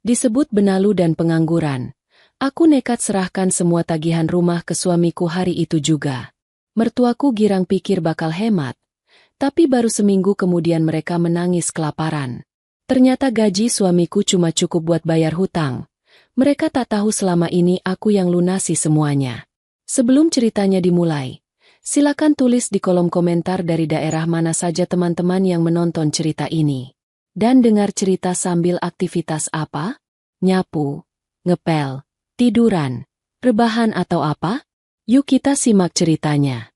Disebut benalu dan pengangguran. Aku nekat serahkan semua tagihan rumah ke suamiku hari itu juga. Mertuaku girang pikir bakal hemat. Tapi baru seminggu kemudian mereka menangis kelaparan. Ternyata gaji suamiku cuma cukup buat bayar hutang. Mereka tak tahu selama ini aku yang lunasi semuanya. Sebelum ceritanya dimulai, silakan tulis di kolom komentar dari daerah mana saja teman-teman yang menonton cerita ini. Dan dengar cerita sambil aktivitas apa? Nyapu, ngepel, tiduran, rebahan atau apa? Yuk kita simak ceritanya.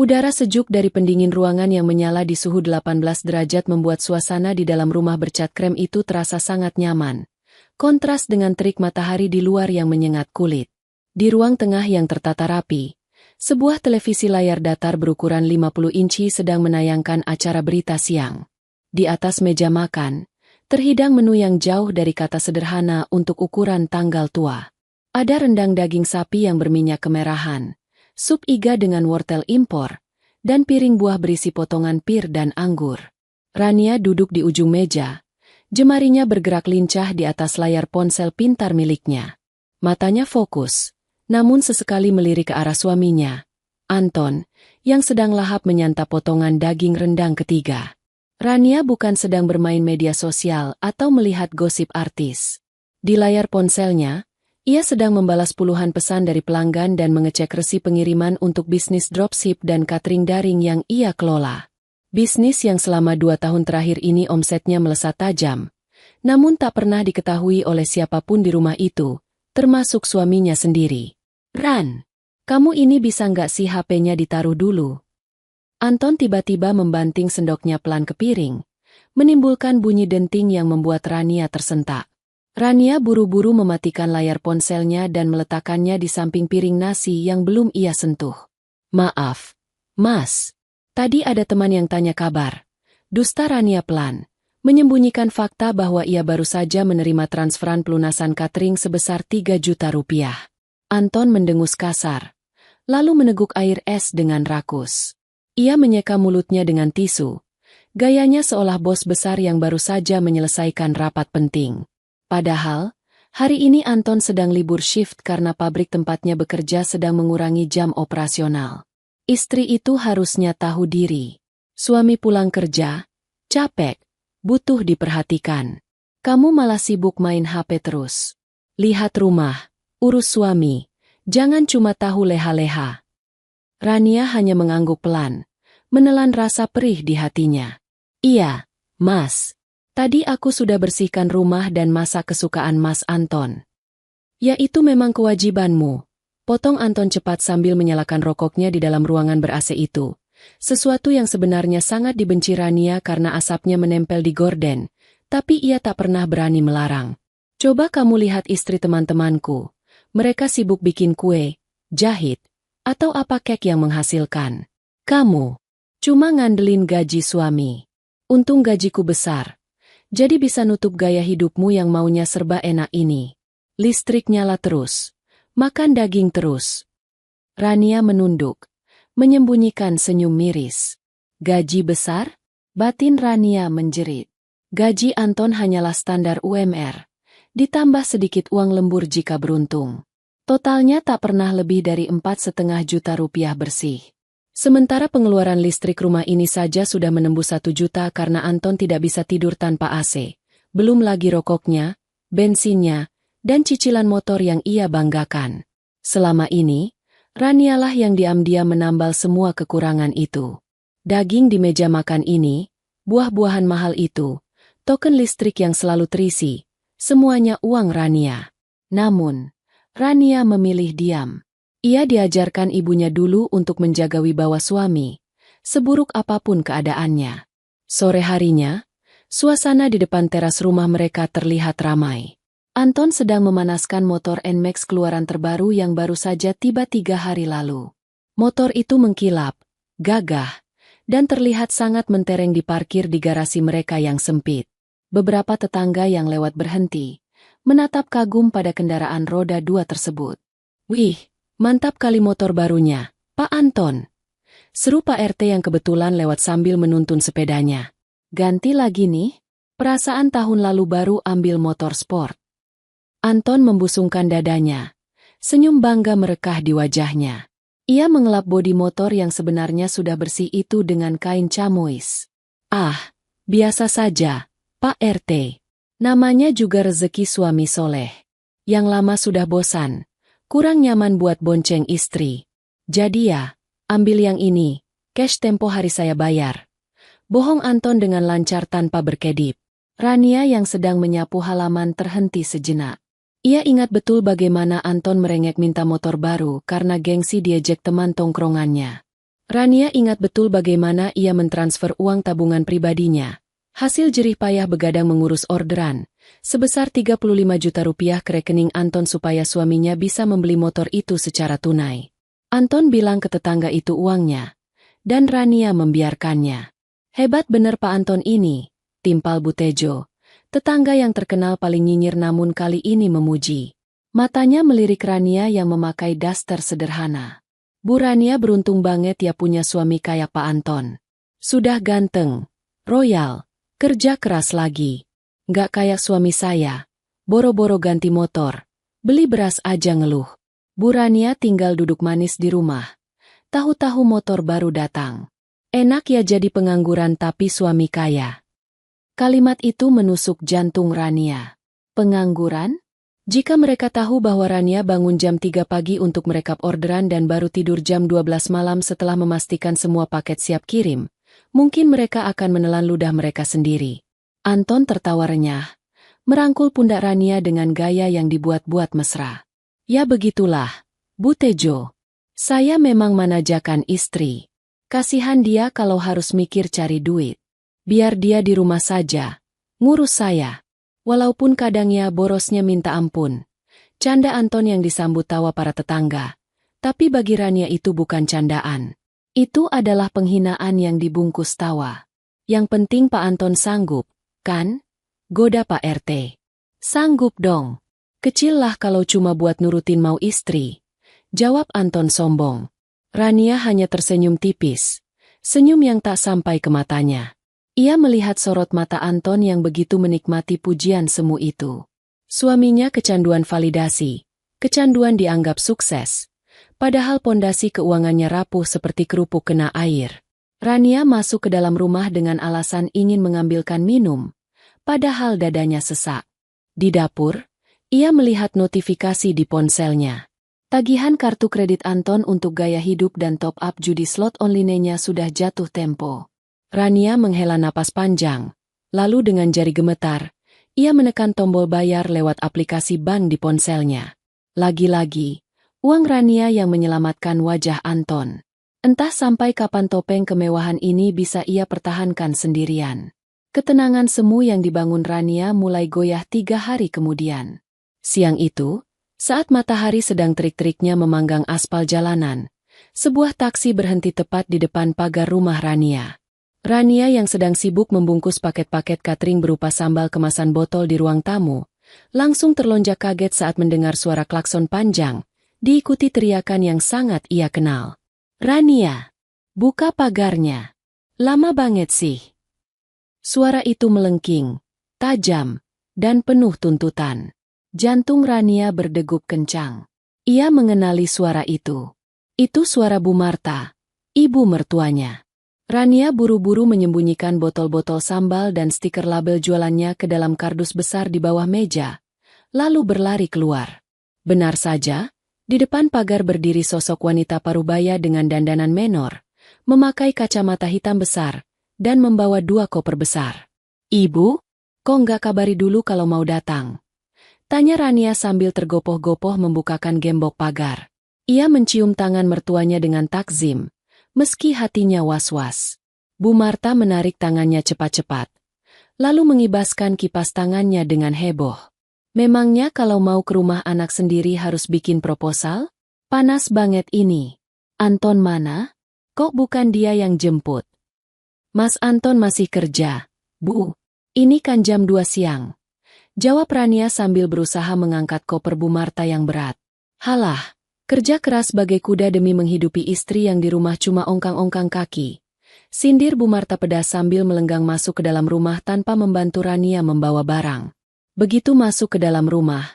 Udara sejuk dari pendingin ruangan yang menyala di suhu 18 derajat membuat suasana di dalam rumah bercat krem itu terasa sangat nyaman. Kontras dengan terik matahari di luar yang menyengat kulit. Di ruang tengah yang tertata rapi, sebuah televisi layar datar berukuran 50 inci sedang menayangkan acara berita siang. Di atas meja makan, terhidang menu yang jauh dari kata sederhana untuk ukuran tanggal tua. Ada rendang daging sapi yang berminyak kemerahan, sup iga dengan wortel impor, dan piring buah berisi potongan pir dan anggur. Rania duduk di ujung meja, jemarinya bergerak lincah di atas layar ponsel pintar miliknya. Matanya fokus, namun sesekali melirik ke arah suaminya, Anton, yang sedang lahap menyantap potongan daging rendang ketiga. Rania bukan sedang bermain media sosial atau melihat gosip artis. Di layar ponselnya, ia sedang membalas puluhan pesan dari pelanggan dan mengecek resi pengiriman untuk bisnis dropship dan catering daring yang ia kelola. Bisnis yang selama 2 tahun terakhir ini omsetnya melesat tajam. Namun tak pernah diketahui oleh siapapun di rumah itu, termasuk suaminya sendiri. "Ran, kamu ini bisa nggak sih HP-nya ditaruh dulu?" Anton tiba-tiba membanting sendoknya pelan ke piring, menimbulkan bunyi denting yang membuat Rania tersentak. Rania buru-buru mematikan layar ponselnya dan meletakkannya di samping piring nasi yang belum ia sentuh. "Maaf, Mas. Tadi ada teman yang tanya kabar." Dusta Rania pelan, menyembunyikan fakta bahwa ia baru saja menerima transferan pelunasan catering sebesar 3 juta rupiah. Anton mendengus kasar, lalu meneguk air es dengan rakus. Ia menyeka mulutnya dengan tisu. Gayanya seolah bos besar yang baru saja menyelesaikan rapat penting. Padahal, hari ini Anton sedang libur shift karena pabrik tempatnya bekerja sedang mengurangi jam operasional. Istri itu harusnya tahu diri. Suami pulang kerja, capek, butuh diperhatikan. Kamu malah sibuk main HP terus. Lihat rumah, urus suami, jangan cuma tahu leha-leha. Rania hanya mengangguk pelan, menelan rasa perih di hatinya. "Iya, Mas. Tadi aku sudah bersihkan rumah dan masak kesukaan Mas Anton." "Ya itu memang kewajibanmu," potong Anton cepat sambil menyalakan rokoknya di dalam ruangan ber-AC itu. Sesuatu yang sebenarnya sangat dibenci Rania karena asapnya menempel di gorden, tapi ia tak pernah berani melarang. "Coba kamu lihat istri teman-temanku. Mereka sibuk bikin kue, jahit, atau apa kek yang menghasilkan. Kamu cuma ngandelin gaji suami. Untung gajiku besar. Jadi bisa nutup gaya hidupmu yang maunya serba enak ini. Listrik nyala terus. Makan daging terus." Rania menunduk, menyembunyikan senyum miris. "Gaji besar?" Batin Rania menjerit. Gaji Anton hanyalah standar UMR, ditambah sedikit uang lembur jika beruntung. Totalnya tak pernah lebih dari 4,5 juta rupiah bersih. Sementara pengeluaran listrik rumah ini saja sudah menembus 1 juta karena Anton tidak bisa tidur tanpa AC. Belum lagi rokoknya, bensinnya, dan cicilan motor yang ia banggakan. Selama ini, Ranialah yang diam-diam menambal semua kekurangan itu. Daging di meja makan ini, buah-buahan mahal itu, token listrik yang selalu terisi, semuanya uang Rania. Namun, Rania memilih diam. Ia diajarkan ibunya dulu untuk menjaga wibawa suami, seburuk apapun keadaannya. Sore harinya, suasana di depan teras rumah mereka terlihat ramai. Anton sedang memanaskan motor NMAX keluaran terbaru yang baru saja tiba 3 hari lalu. Motor itu mengkilap, gagah, dan terlihat sangat mentereng diparkir di garasi mereka yang sempit. Beberapa tetangga yang lewat berhenti, menatap kagum pada kendaraan roda 2 tersebut. "Wih, mantap kali motor barunya, Pak Anton," seru Pak RT yang kebetulan lewat sambil menuntun sepedanya. "Ganti lagi nih? Perasaan tahun lalu baru ambil motor sport." Anton membusungkan dadanya. Senyum bangga merekah di wajahnya. Ia mengelap bodi motor yang sebenarnya sudah bersih itu dengan kain camois. Ah, biasa saja, Pak RT. Namanya juga rezeki suami soleh. Yang lama sudah bosan, kurang nyaman buat bonceng istri. Jadi ya, ambil yang ini, cash tempo hari saya bayar. Bohong Anton dengan lancar tanpa berkedip. Rania yang sedang menyapu halaman terhenti sejenak. Ia ingat betul bagaimana Anton merengek minta motor baru karena gengsi diejek teman tongkrongannya. Rania ingat betul bagaimana ia mentransfer uang tabungan pribadinya. Hasil jerih payah begadang mengurus orderan, sebesar 35 juta rupiah ke rekening Anton supaya suaminya bisa membeli motor itu secara tunai. Anton bilang ke tetangga itu uangnya, dan Rania membiarkannya. Hebat bener Pak Anton ini, timpal Bu Tejo. Tetangga yang terkenal paling nyinyir namun kali ini memuji. Matanya melirik Rania yang memakai daster sederhana. Bu Rania beruntung banget ya punya suami kayak Pak Anton. Sudah ganteng, royal, kerja keras lagi. Nggak kayak suami saya, boro-boro ganti motor, beli beras aja ngeluh. Bu Rania tinggal duduk manis di rumah. Tahu-tahu motor baru datang. Enak ya jadi pengangguran tapi suami kaya. Kalimat itu menusuk jantung Rania. Pengangguran? Jika mereka tahu bahwa Rania bangun jam 3 pagi untuk merekap orderan dan baru tidur jam 12 malam setelah memastikan semua paket siap kirim, mungkin mereka akan menelan ludah mereka sendiri. Anton tertawa renyah, merangkul pundak Rania dengan gaya yang dibuat-buat mesra. Ya begitulah, Bu Tejo. Saya memang manajakan istri. Kasihan dia kalau harus mikir cari duit. Biar dia di rumah saja, ngurus saya. Walaupun kadangnya borosnya minta ampun. Canda Anton yang disambut tawa para tetangga. Tapi bagi Rania itu bukan candaan. Itu adalah penghinaan yang dibungkus tawa. Yang penting Pak Anton sanggup, kan? Goda Pak RT. Sanggup dong. Kecil lah kalau cuma buat nurutin mau istri. Jawab Anton sombong. Rania hanya tersenyum tipis. Senyum yang tak sampai ke matanya. Ia melihat sorot mata Anton yang begitu menikmati pujian semu itu. Suaminya kecanduan validasi. Kecanduan dianggap sukses. Padahal pondasi keuangannya rapuh seperti kerupuk kena air. Rania masuk ke dalam rumah dengan alasan ingin mengambilkan minum. Padahal dadanya sesak. Di dapur, ia melihat notifikasi di ponselnya. Tagihan kartu kredit Anton untuk gaya hidup dan top-up judi slot online-nya sudah jatuh tempo. Rania menghela napas panjang, lalu dengan jari gemetar, ia menekan tombol bayar lewat aplikasi bank di ponselnya. Lagi-lagi, uang Rania yang menyelamatkan wajah Anton. Entah sampai kapan topeng kemewahan ini bisa ia pertahankan sendirian. Ketenangan semu yang dibangun Rania mulai goyah 3 hari kemudian. Siang itu, saat matahari sedang terik-teriknya memanggang aspal jalanan, sebuah taksi berhenti tepat di depan pagar rumah Rania. Rania yang sedang sibuk membungkus paket-paket catering berupa sambal kemasan botol di ruang tamu, langsung terlonjak kaget saat mendengar suara klakson panjang, diikuti teriakan yang sangat ia kenal. Rania, buka pagarnya. Lama banget sih. Suara itu melengking, tajam, dan penuh tuntutan. Jantung Rania berdegup kencang. Ia mengenali suara itu. Itu suara Bu Marta, ibu mertuanya. Rania buru-buru menyembunyikan botol-botol sambal dan stiker label jualannya ke dalam kardus besar di bawah meja, lalu berlari keluar. Benar saja, di depan pagar berdiri sosok wanita parubaya dengan dandanan menor, memakai kacamata hitam besar, dan membawa 2 koper besar. Ibu, kok nggak kabari dulu kalau mau datang? Tanya Rania sambil tergopoh-gopoh membukakan gembok pagar. Ia mencium tangan mertuanya dengan takzim. Meski hatinya was-was, Bu Marta menarik tangannya cepat-cepat, lalu mengibaskan kipas tangannya dengan heboh. Memangnya kalau mau ke rumah anak sendiri harus bikin proposal? Panas banget ini. Anton mana? Kok bukan dia yang jemput? Mas Anton masih kerja, Bu. Ini kan jam 2 siang. Jawab Rania sambil berusaha mengangkat koper Bu Marta yang berat. Halah. Kerja keras bagai kuda demi menghidupi istri yang di rumah cuma ongkang-ongkang kaki. Sindir Bu Marta pedas sambil melenggang masuk ke dalam rumah tanpa membantu Rania membawa barang. Begitu masuk ke dalam rumah,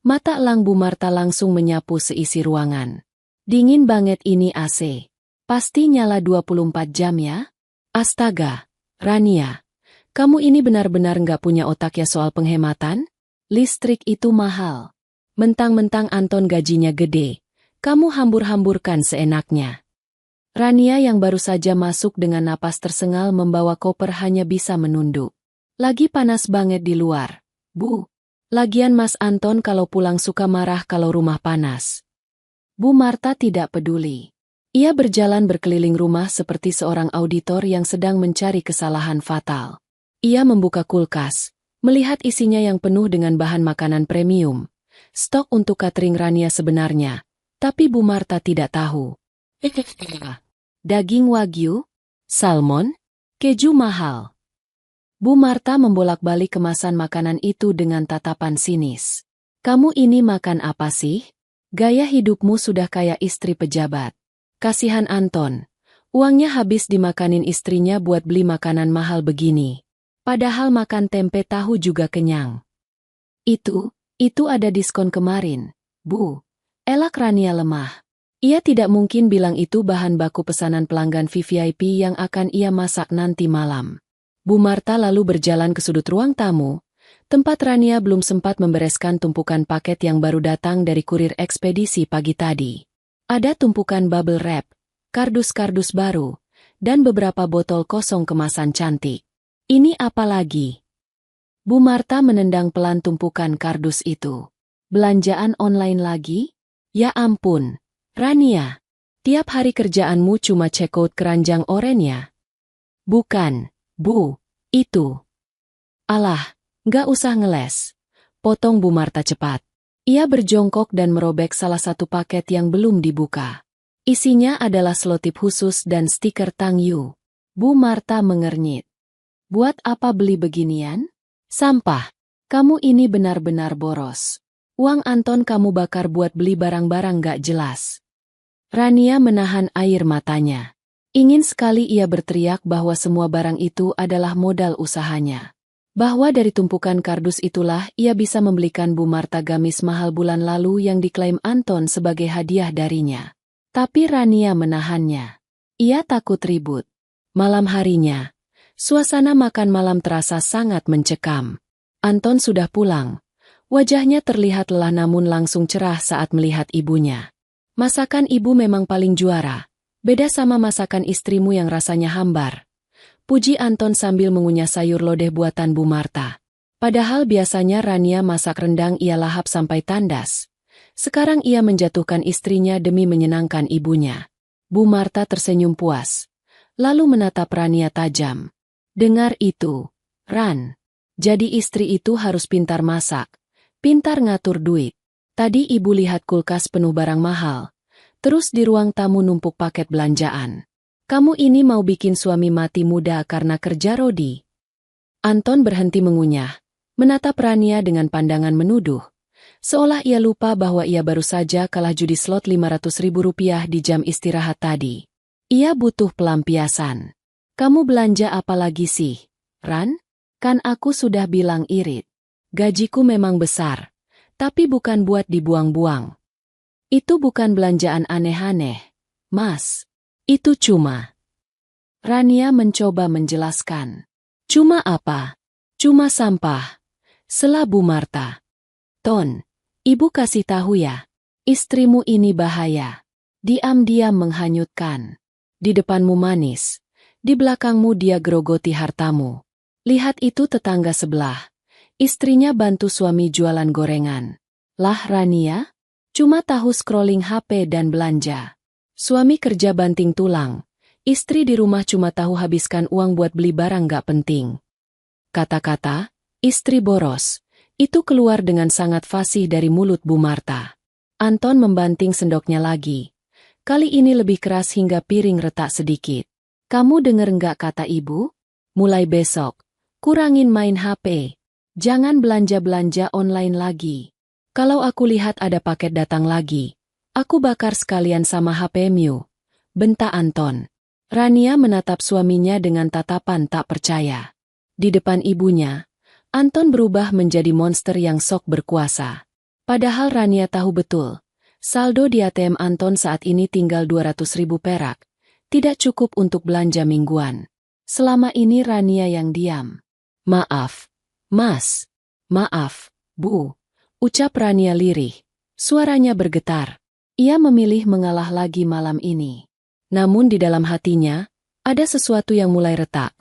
Mata elang Bu Marta langsung menyapu seisi ruangan. Dingin banget ini AC. Pasti nyala 24 jam ya? Astaga, Rania. Kamu ini benar-benar nggak punya otak ya soal penghematan? Listrik itu mahal. Mentang-mentang Anton gajinya gede, kamu hambur-hamburkan seenaknya. Rania yang baru saja masuk dengan napas tersengal membawa koper hanya bisa menunduk. Lagi panas banget di luar, Bu. Lagian Mas Anton kalau pulang suka marah kalau rumah panas. Bu Marta tidak peduli. Ia berjalan berkeliling rumah seperti seorang auditor yang sedang mencari kesalahan fatal. Ia membuka kulkas, melihat isinya yang penuh dengan bahan makanan premium. Stok untuk catering Rania sebenarnya, tapi Bu Marta tidak tahu. Daging wagyu, salmon, keju mahal. Bu Marta membolak-balik kemasan makanan itu dengan tatapan sinis. Kamu ini makan apa sih? Gaya hidupmu sudah kayak istri pejabat. Kasihan Anton. Uangnya habis dimakanin istrinya buat beli makanan mahal begini. Padahal makan tempe tahu juga kenyang. Itu ada diskon kemarin, Bu. Elak Rania lemah. Ia tidak mungkin bilang itu bahan baku pesanan pelanggan VVIP yang akan ia masak nanti malam. Bu Marta lalu berjalan ke sudut ruang tamu, tempat Rania belum sempat membereskan tumpukan paket yang baru datang dari kurir ekspedisi pagi tadi. Ada tumpukan bubble wrap, kardus-kardus baru, dan beberapa botol kosong kemasan cantik. Ini apa lagi? Bu Marta menendang pelan tumpukan kardus itu. Belanjaan online lagi? Ya ampun, Rania. Tiap hari kerjaanmu cuma check out keranjang oranye? Bukan. Bu, itu. Alah, nggak usah ngeles. Potong Bu Marta cepat. Ia berjongkok dan merobek salah satu paket yang belum dibuka. Isinya adalah selotip khusus dan stiker Tang Yu. Bu Marta mengernyit. Buat apa beli beginian? Sampah. Kamu ini benar-benar boros. Uang Anton kamu bakar buat beli barang-barang nggak jelas. Rania menahan air matanya. Ingin sekali ia berteriak bahwa semua barang itu adalah modal usahanya. Bahwa dari tumpukan kardus itulah ia bisa membelikan Bu Marta gamis mahal bulan lalu yang diklaim Anton sebagai hadiah darinya. Tapi Rania menahannya. Ia takut ribut. Malam harinya, suasana makan malam terasa sangat mencekam. Anton sudah pulang. Wajahnya terlihat lelah namun langsung cerah saat melihat ibunya. Masakan ibu memang paling juara. Beda sama masakan istrimu yang rasanya hambar. Puji Anton sambil mengunyah sayur lodeh buatan Bu Marta. Padahal biasanya Rania masak rendang ia lahap sampai tandas. Sekarang ia menjatuhkan istrinya demi menyenangkan ibunya. Bu Marta tersenyum puas. Lalu menatap Rania tajam. Dengar itu, Ran. Jadi istri itu harus pintar masak. Pintar ngatur duit. Tadi ibu lihat kulkas penuh barang mahal. Terus di ruang tamu numpuk paket belanjaan. Kamu ini mau bikin suami mati muda karena kerja Rodi? Anton berhenti mengunyah, menatap Rania dengan pandangan menuduh. Seolah ia lupa bahwa ia baru saja kalah judi slot Rp500.000 di jam istirahat tadi. Ia butuh pelampiasan. Kamu belanja apa lagi sih, Ran? Kan aku sudah bilang irit. Gajiku memang besar, tapi bukan buat dibuang-buang. Itu bukan belanjaan aneh-aneh, Mas. Itu cuma. Rania mencoba menjelaskan. Cuma apa? Cuma sampah. Sela Bu Marta. Ton, ibu kasih tahu ya. Istrimu ini bahaya. Diam-diam menghanyutkan. Di depanmu manis. Di belakangmu dia gerogoti hartamu. Lihat itu tetangga sebelah. Istrinya bantu suami jualan gorengan. Lah Rania? Cuma tahu scrolling HP dan belanja. Suami kerja banting tulang. Istri di rumah cuma tahu habiskan uang buat beli barang gak penting. Kata-kata, istri boros. Itu keluar dengan sangat fasih dari mulut Bu Marta. Anton membanting sendoknya lagi. Kali ini lebih keras hingga piring retak sedikit. Kamu denger nggak kata ibu? Mulai besok, kurangin main HP. Jangan belanja-belanja online lagi. Kalau aku lihat ada paket datang lagi, aku bakar sekalian sama HP-mu. Bentak Anton. Rania menatap suaminya dengan tatapan tak percaya. Di depan ibunya, Anton berubah menjadi monster yang sok berkuasa. Padahal Rania tahu betul, saldo di ATM Anton saat ini tinggal 200.000 perak, tidak cukup untuk belanja mingguan. Selama ini Rania yang diam. "Maaf, Mas. Maaf, Bu," ucap Rania lirih. Suaranya bergetar. Ia memilih mengalah lagi malam ini. Namun di dalam hatinya, ada sesuatu yang mulai retak.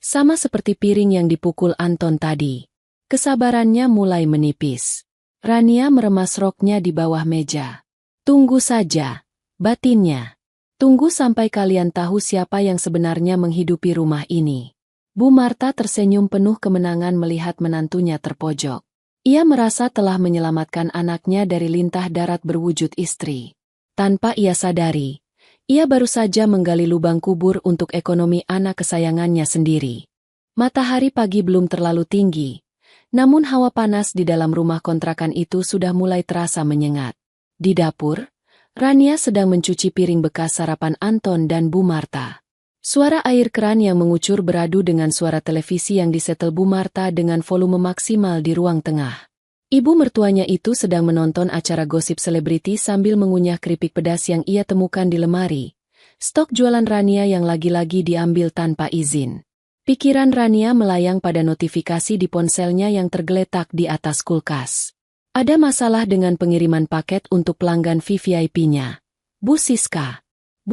Sama seperti piring yang dipukul Anton tadi. Kesabarannya mulai menipis. Rania meremas roknya di bawah meja. "Tunggu saja," batinnya. "Tunggu sampai kalian tahu siapa yang sebenarnya menghidupi rumah ini." Bu Marta tersenyum penuh kemenangan melihat menantunya terpojok. Ia merasa telah menyelamatkan anaknya dari lintah darat berwujud istri. Tanpa ia sadari, ia baru saja menggali lubang kubur untuk ekonomi anak kesayangannya sendiri. Matahari pagi belum terlalu tinggi, namun hawa panas di dalam rumah kontrakan itu sudah mulai terasa menyengat. Di dapur, Rania sedang mencuci piring bekas sarapan Anton dan Bu Marta. Suara air keran yang mengucur beradu dengan suara televisi yang disetel Bu Marta dengan volume maksimal di ruang tengah. Ibu mertuanya itu sedang menonton acara gosip selebriti sambil mengunyah keripik pedas yang ia temukan di lemari. Stok jualan Rania yang lagi-lagi diambil tanpa izin. Pikiran Rania melayang pada notifikasi di ponselnya yang tergeletak di atas kulkas. Ada masalah dengan pengiriman paket untuk pelanggan VVIP-nya. Bu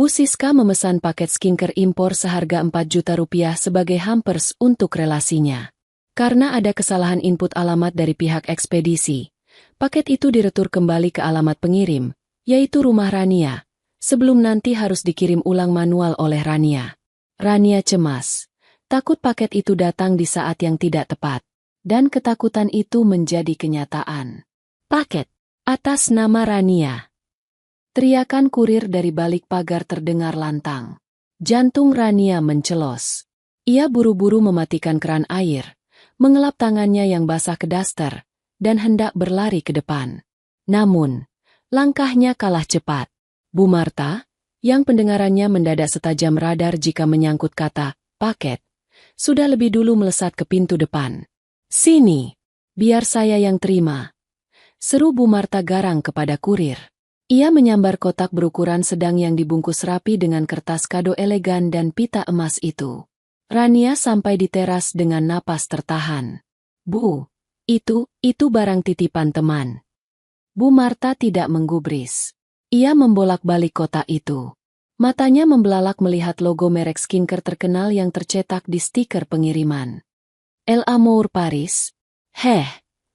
Siska memesan paket skincare impor seharga 4 juta rupiah sebagai hampers untuk relasinya. Karena ada kesalahan input alamat dari pihak ekspedisi, paket itu diretur kembali ke alamat pengirim, yaitu rumah Rania, sebelum nanti harus dikirim ulang manual oleh Rania. Rania cemas. Takut paket itu datang di saat yang tidak tepat. Dan ketakutan itu menjadi kenyataan. "Paket atas nama Rania." Teriakan kurir dari balik pagar terdengar lantang. Jantung Rania mencelos. Ia buru-buru mematikan keran air, mengelap tangannya yang basah ke daster, dan hendak berlari ke depan. Namun, langkahnya kalah cepat. Bu Marta, yang pendengarannya mendadak setajam radar jika menyangkut kata "paket", sudah lebih dulu melesat ke pintu depan. "Sini, biar saya yang terima," seru Bu Marta garang kepada kurir. Ia menyambar kotak berukuran sedang yang dibungkus rapi dengan kertas kado elegan dan pita emas itu. Rania sampai di teras dengan napas tertahan. "Bu, itu barang titipan teman." Bu Marta tidak menggubris. Ia membolak-balik kotak itu. Matanya membelalak melihat logo merek skincare terkenal yang tercetak di stiker pengiriman. "El Amour Paris." "Heh,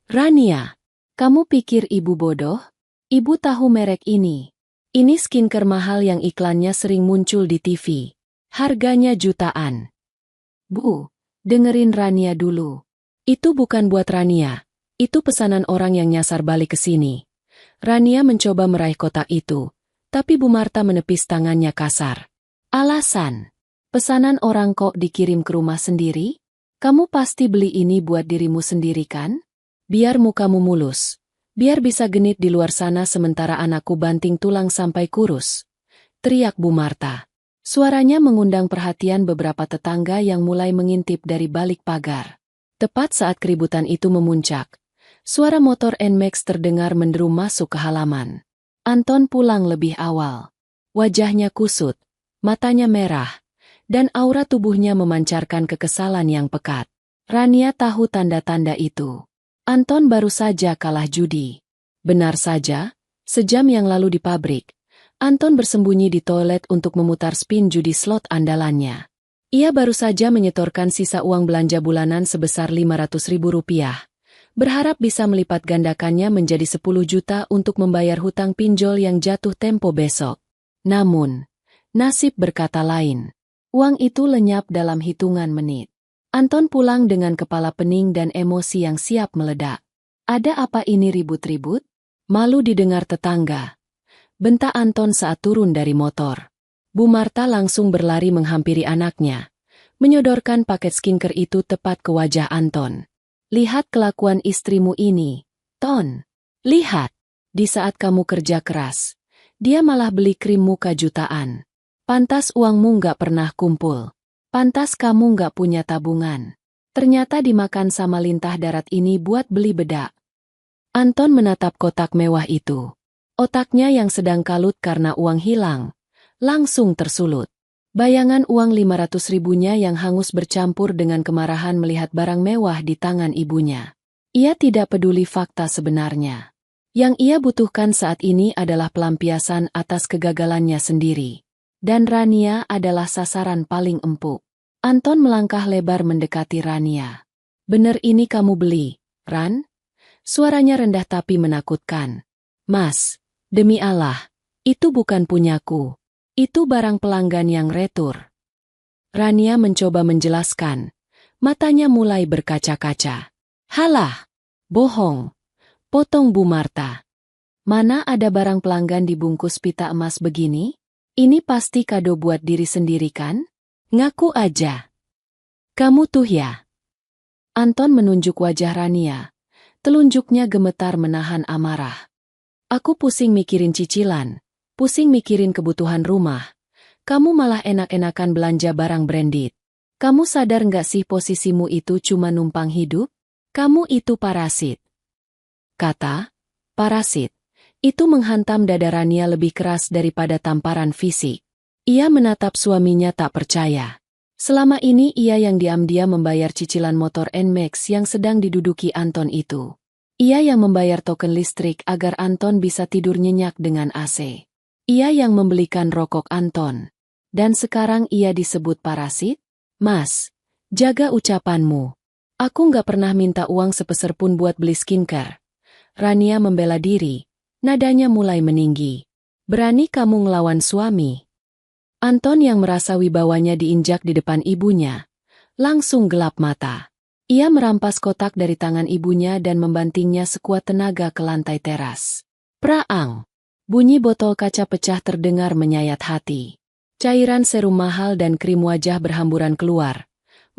Rania, kamu pikir ibu bodoh? Ibu tahu merek ini. Ini skincare mahal yang iklannya sering muncul di TV. Harganya jutaan." "Bu, dengerin Rania dulu. Itu bukan buat Rania. Itu pesanan orang yang nyasar balik ke sini." Rania mencoba meraih kotak itu, tapi Bu Marta menepis tangannya kasar. "Alasan? Pesanan orang kok dikirim ke rumah sendiri? Kamu pasti beli ini buat dirimu sendiri kan? Biar mukamu mulus. Biar bisa genit di luar sana sementara anakku banting tulang sampai kurus," teriak Bu Marta. Suaranya mengundang perhatian beberapa tetangga yang mulai mengintip dari balik pagar. Tepat saat keributan itu memuncak, suara motor NMAX terdengar menderu masuk ke halaman. Anton pulang lebih awal. Wajahnya kusut, matanya merah, dan aura tubuhnya memancarkan kekesalan yang pekat. Rania tahu tanda-tanda itu. Anton baru saja kalah judi. Benar saja, sejam yang lalu di pabrik, Anton bersembunyi di toilet untuk memutar spin judi slot andalannya. Ia baru saja menyetorkan sisa uang belanja bulanan sebesar 500.000 rupiah. Berharap bisa melipat gandakannya menjadi 10 juta untuk membayar hutang pinjol yang jatuh tempo besok. Namun, nasib berkata lain. Uang itu lenyap dalam hitungan menit. Anton pulang dengan kepala pening dan emosi yang siap meledak. "Ada apa ini ribut-ribut?" Malu didengar tetangga. Bentak Anton saat turun dari motor. Bu Marta langsung berlari menghampiri anaknya, menyodorkan paket skincare itu tepat ke wajah Anton. "Lihat kelakuan istrimu ini, Ton. Lihat, di saat kamu kerja keras, dia malah beli krim muka jutaan. Pantas uangmu nggak pernah kumpul. Pantas kamu nggak punya tabungan. Ternyata dimakan sama lintah darat ini buat beli bedak." Anton menatap kotak mewah itu. Otaknya yang sedang kalut karena uang hilang, langsung tersulut. Bayangan uang 500 ribunya yang hangus bercampur dengan kemarahan melihat barang mewah di tangan ibunya. Ia tidak peduli fakta sebenarnya. Yang ia butuhkan saat ini adalah pelampiasan atas kegagalannya sendiri. Dan Rania adalah sasaran paling empuk. Anton melangkah lebar mendekati Rania. "Bener ini kamu beli, Ran?" Suaranya rendah tapi menakutkan. "Mas, demi Allah, itu bukan punyaku. Itu barang pelanggan yang retur." Rania mencoba menjelaskan. Matanya mulai berkaca-kaca. "Halah, bohong," potong Bu Marta. "Mana ada barang pelanggan dibungkus pita emas begini? Ini pasti kado buat diri sendiri kan? Ngaku aja. Kamu tuh ya." Anton menunjuk wajah Rania. Telunjuknya gemetar menahan amarah. "Aku pusing mikirin cicilan, pusing mikirin kebutuhan rumah. Kamu malah enak-enakan belanja barang branded. Kamu sadar nggak sih posisimu itu cuma numpang hidup? Kamu itu parasit." Kata parasit itu menghantam dada Rania lebih keras daripada tamparan fisik. Ia menatap suaminya tak percaya. Selama ini ia yang diam-diam membayar cicilan motor NMAX yang sedang diduduki Anton itu. Ia yang membayar token listrik agar Anton bisa tidur nyenyak dengan AC. Ia yang membelikan rokok Anton. Dan sekarang ia disebut parasit? "Mas, jaga ucapanmu. Aku nggak pernah minta uang sepeser pun buat beli skincare." Rania membela diri. Nadanya mulai meninggi. "Berani kamu ngelawan suami?" Anton yang merasa wibawanya diinjak di depan ibunya, langsung gelap mata. Ia merampas kotak dari tangan ibunya dan membantingnya sekuat tenaga ke lantai teras. Praang! Bunyi botol kaca pecah terdengar menyayat hati. Cairan serum mahal dan krim wajah berhamburan keluar,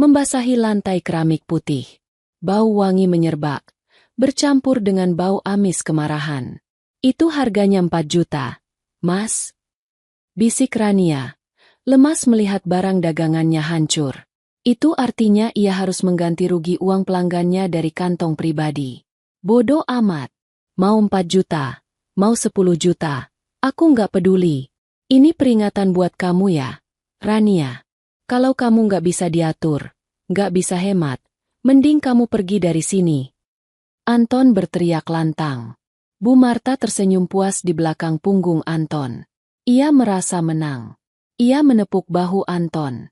membasahi lantai keramik putih. Bau wangi menyerbak, bercampur dengan bau amis kemarahan. "Itu harganya 4 juta, Mas," bisik Rania, lemas melihat barang dagangannya hancur. Itu artinya ia harus mengganti rugi uang pelanggannya dari kantong pribadi. "Bodoh amat. Mau 4 juta, mau 10 juta, aku nggak peduli. Ini peringatan buat kamu ya, Rania. Kalau kamu nggak bisa diatur, nggak bisa hemat, mending kamu pergi dari sini." Anton berteriak lantang. Bu Marta tersenyum puas di belakang punggung Anton. Ia merasa menang. Ia menepuk bahu Anton.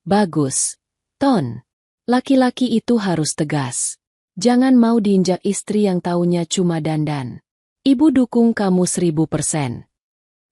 "Bagus, Ton. Laki-laki itu harus tegas. Jangan mau diinjak istri yang taunya cuma dandan. Ibu dukung kamu 1000%.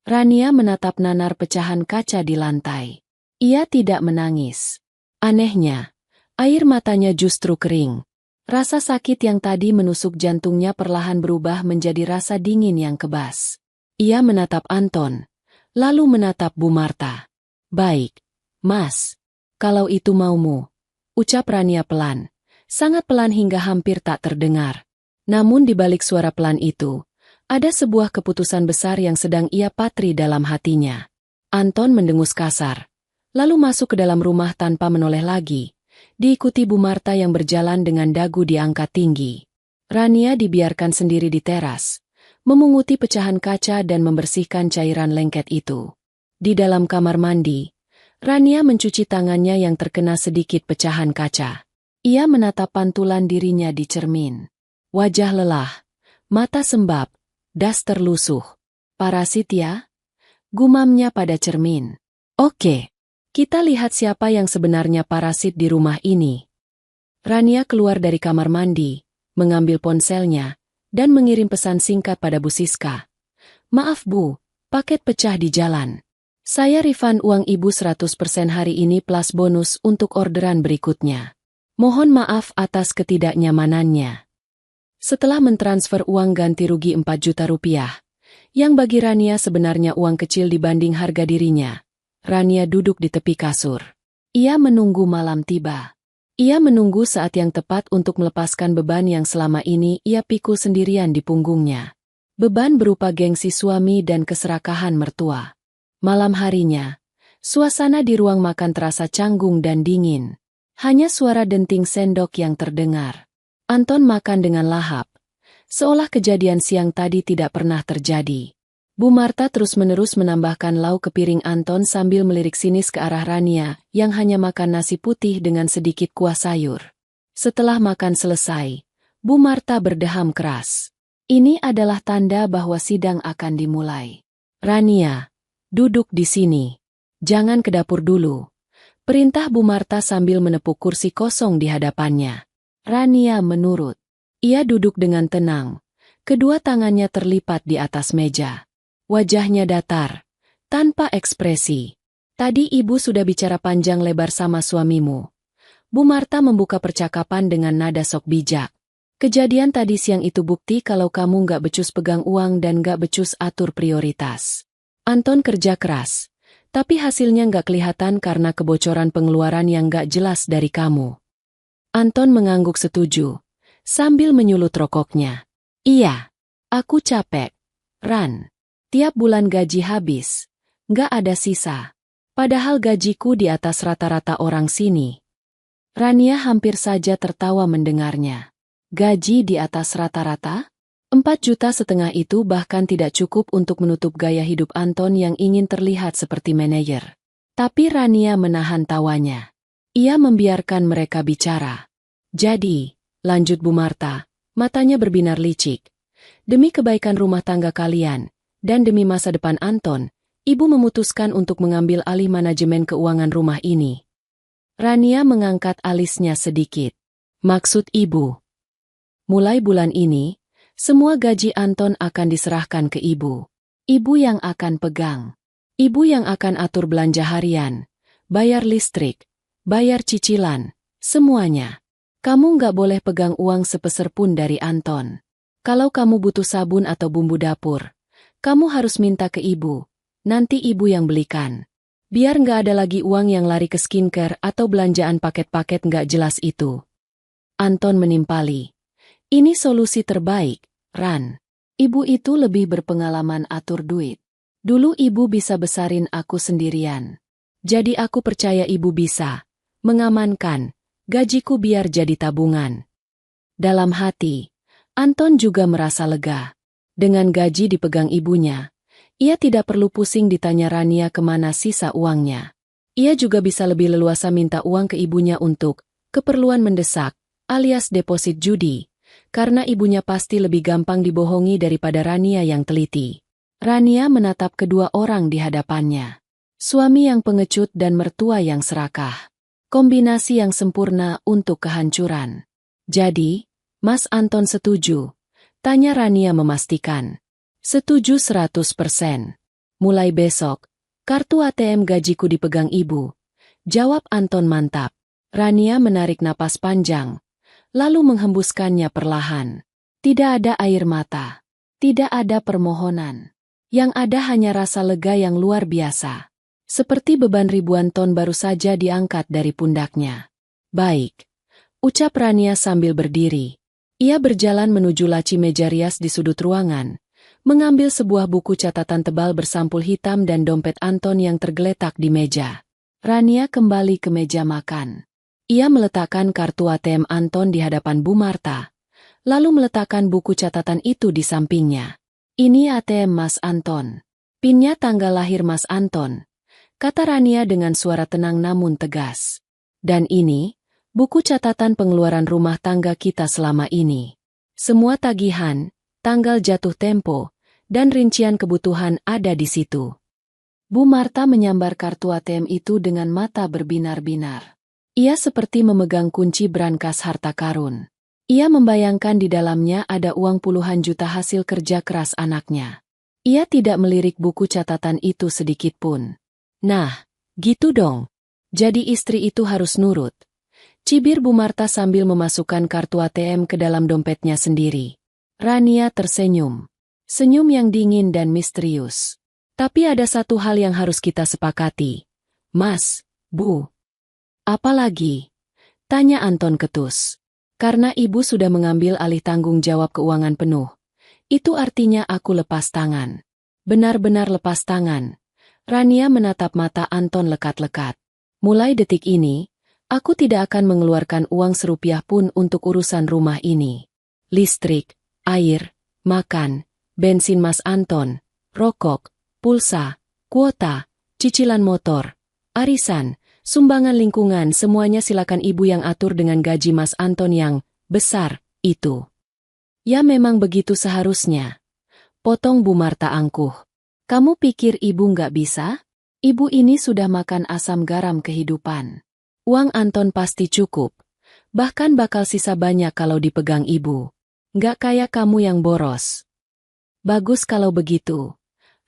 Rania menatap nanar pecahan kaca di lantai. Ia tidak menangis. Anehnya, air matanya justru kering. Rasa sakit yang tadi menusuk jantungnya perlahan berubah menjadi rasa dingin yang kebas. Ia menatap Anton, lalu menatap Bu Marta. "Baik, Mas. Kalau itu maumu," ucap Rania pelan. Sangat pelan hingga hampir tak terdengar. Namun di balik suara pelan itu, ada sebuah keputusan besar yang sedang ia patri dalam hatinya. Anton mendengus kasar, lalu masuk ke dalam rumah tanpa menoleh lagi. Diikuti Bu Marta yang berjalan dengan dagu diangkat tinggi. Rania dibiarkan sendiri di teras, memunguti pecahan kaca dan membersihkan cairan lengket itu. Di dalam kamar mandi, Rania mencuci tangannya yang terkena sedikit pecahan kaca. Ia menatap pantulan dirinya di cermin. Wajah lelah, mata sembab, das terlusuh. "Parasit ya?" gumamnya pada cermin. "Oke. Kita lihat siapa yang sebenarnya parasit di rumah ini." Rania keluar dari kamar mandi, mengambil ponselnya, dan mengirim pesan singkat pada Bu Siska. "Maaf Bu, paket pecah di jalan. Saya refund uang Ibu 100% hari ini plus bonus untuk orderan berikutnya. Mohon maaf atas ketidaknyamanannya." Setelah mentransfer uang ganti rugi 4 juta rupiah, yang bagi Rania sebenarnya uang kecil dibanding harga dirinya, Rania duduk di tepi kasur. Ia menunggu malam tiba. Ia menunggu saat yang tepat untuk melepaskan beban yang selama ini ia pikul sendirian di punggungnya. Beban berupa gengsi suami dan keserakahan mertua. Malam harinya, suasana di ruang makan terasa canggung dan dingin. Hanya suara denting sendok yang terdengar. Anton makan dengan lahap, seolah kejadian siang tadi tidak pernah terjadi. Bu Marta terus-menerus menambahkan lauk ke piring Anton sambil melirik sinis ke arah Rania yang hanya makan nasi putih dengan sedikit kuah sayur. Setelah makan selesai, Bu Marta berdeham keras. Ini adalah tanda bahwa sidang akan dimulai. Rania, duduk di sini. Jangan ke dapur dulu. Perintah Bu Marta sambil menepuk kursi kosong di hadapannya. Rania menurut. Ia duduk dengan tenang. Kedua tangannya terlipat di atas meja. Wajahnya datar, tanpa ekspresi. Tadi ibu sudah bicara panjang lebar sama suamimu. Bu Marta membuka percakapan dengan nada sok bijak. Kejadian tadi siang itu bukti kalau kamu nggak becus pegang uang dan nggak becus atur prioritas. Anton kerja keras, tapi hasilnya nggak kelihatan karena kebocoran pengeluaran yang nggak jelas dari kamu. Anton mengangguk setuju, sambil menyulut rokoknya. Iya, aku capek. Ran. Tiap bulan gaji habis, nggak ada sisa. Padahal gajiku di atas rata-rata orang sini. Rania hampir saja tertawa mendengarnya. Gaji di atas rata-rata? 4,5 juta itu bahkan tidak cukup untuk menutup gaya hidup Anton yang ingin terlihat seperti manajer. Tapi Rania menahan tawanya. Ia membiarkan mereka bicara. Jadi, lanjut Bu Marta, matanya berbinar licik. Demi kebaikan rumah tangga kalian, dan demi masa depan Anton, ibu memutuskan untuk mengambil alih manajemen keuangan rumah ini. Rania mengangkat alisnya sedikit. Maksud ibu? Mulai bulan ini, semua gaji Anton akan diserahkan ke ibu. Ibu yang akan pegang. Ibu yang akan atur belanja harian, bayar listrik, bayar cicilan, semuanya. Kamu nggak boleh pegang uang sepeser pun dari Anton. Kalau kamu butuh sabun atau bumbu dapur, kamu harus minta ke ibu, nanti ibu yang belikan. Biar nggak ada lagi uang yang lari ke skincare atau belanjaan paket-paket nggak jelas itu. Anton menimpali. Ini solusi terbaik, Ran. Ibu itu lebih berpengalaman atur duit. Dulu ibu bisa besarin aku sendirian. Jadi aku percaya ibu bisa mengamankan gajiku biar jadi tabungan. Dalam hati, Anton juga merasa lega. Dengan gaji dipegang ibunya, ia tidak perlu pusing ditanya Rania kemana sisa uangnya. Ia juga bisa lebih leluasa minta uang ke ibunya untuk keperluan mendesak, alias deposit judi, karena ibunya pasti lebih gampang dibohongi daripada Rania yang teliti. Rania menatap kedua orang di hadapannya. Suami yang pengecut dan mertua yang serakah. Kombinasi yang sempurna untuk kehancuran. Jadi, Mas Anton setuju? Tanya Rania memastikan. Setuju 100%. Mulai besok, kartu ATM gajiku dipegang ibu. Jawab Anton mantap. Rania menarik napas panjang, lalu menghembuskannya perlahan. Tidak ada air mata. Tidak ada permohonan. Yang ada hanya rasa lega yang luar biasa. Seperti beban ribuan ton baru saja diangkat dari pundaknya. Baik, ucap Rania sambil berdiri. Ia berjalan menuju laci meja rias di sudut ruangan, mengambil sebuah buku catatan tebal bersampul hitam dan dompet Anton yang tergeletak di meja. Rania kembali ke meja makan. Ia meletakkan kartu ATM Anton di hadapan Bu Marta, lalu meletakkan buku catatan itu di sampingnya. Ini ATM Mas Anton. PIN-nya tanggal lahir Mas Anton, kata Rania dengan suara tenang namun tegas. Dan ini buku catatan pengeluaran rumah tangga kita selama ini. Semua tagihan, tanggal jatuh tempo, dan rincian kebutuhan ada di situ. Bu Marta menyambar kartu ATM itu dengan mata berbinar-binar. Ia seperti memegang kunci brankas harta karun. Ia membayangkan di dalamnya ada uang puluhan juta hasil kerja keras anaknya. Ia tidak melirik buku catatan itu sedikit pun. Nah, gitu dong. Jadi istri itu harus nurut. Cibir Bu Marta sambil memasukkan kartu ATM ke dalam dompetnya sendiri. Rania tersenyum. Senyum yang dingin dan misterius. Tapi ada satu hal yang harus kita sepakati. Mas, Bu. Apa lagi? Tanya Anton ketus. Karena ibu sudah mengambil alih tanggung jawab keuangan penuh. Itu artinya aku lepas tangan. Benar-benar lepas tangan. Rania menatap mata Anton lekat-lekat. Mulai detik ini, aku tidak akan mengeluarkan uang serupiah pun untuk urusan rumah ini. Listrik, air, makan, bensin Mas Anton, rokok, pulsa, kuota, cicilan motor, arisan, sumbangan lingkungan, semuanya silakan ibu yang atur dengan gaji Mas Anton yang besar itu. Ya memang begitu seharusnya. Potong Bu Marta angkuh. Kamu pikir ibu nggak bisa? Ibu ini sudah makan asam garam kehidupan. Uang Anton pasti cukup. Bahkan bakal sisa banyak kalau dipegang ibu. Nggak kayak kamu yang boros. Bagus kalau begitu.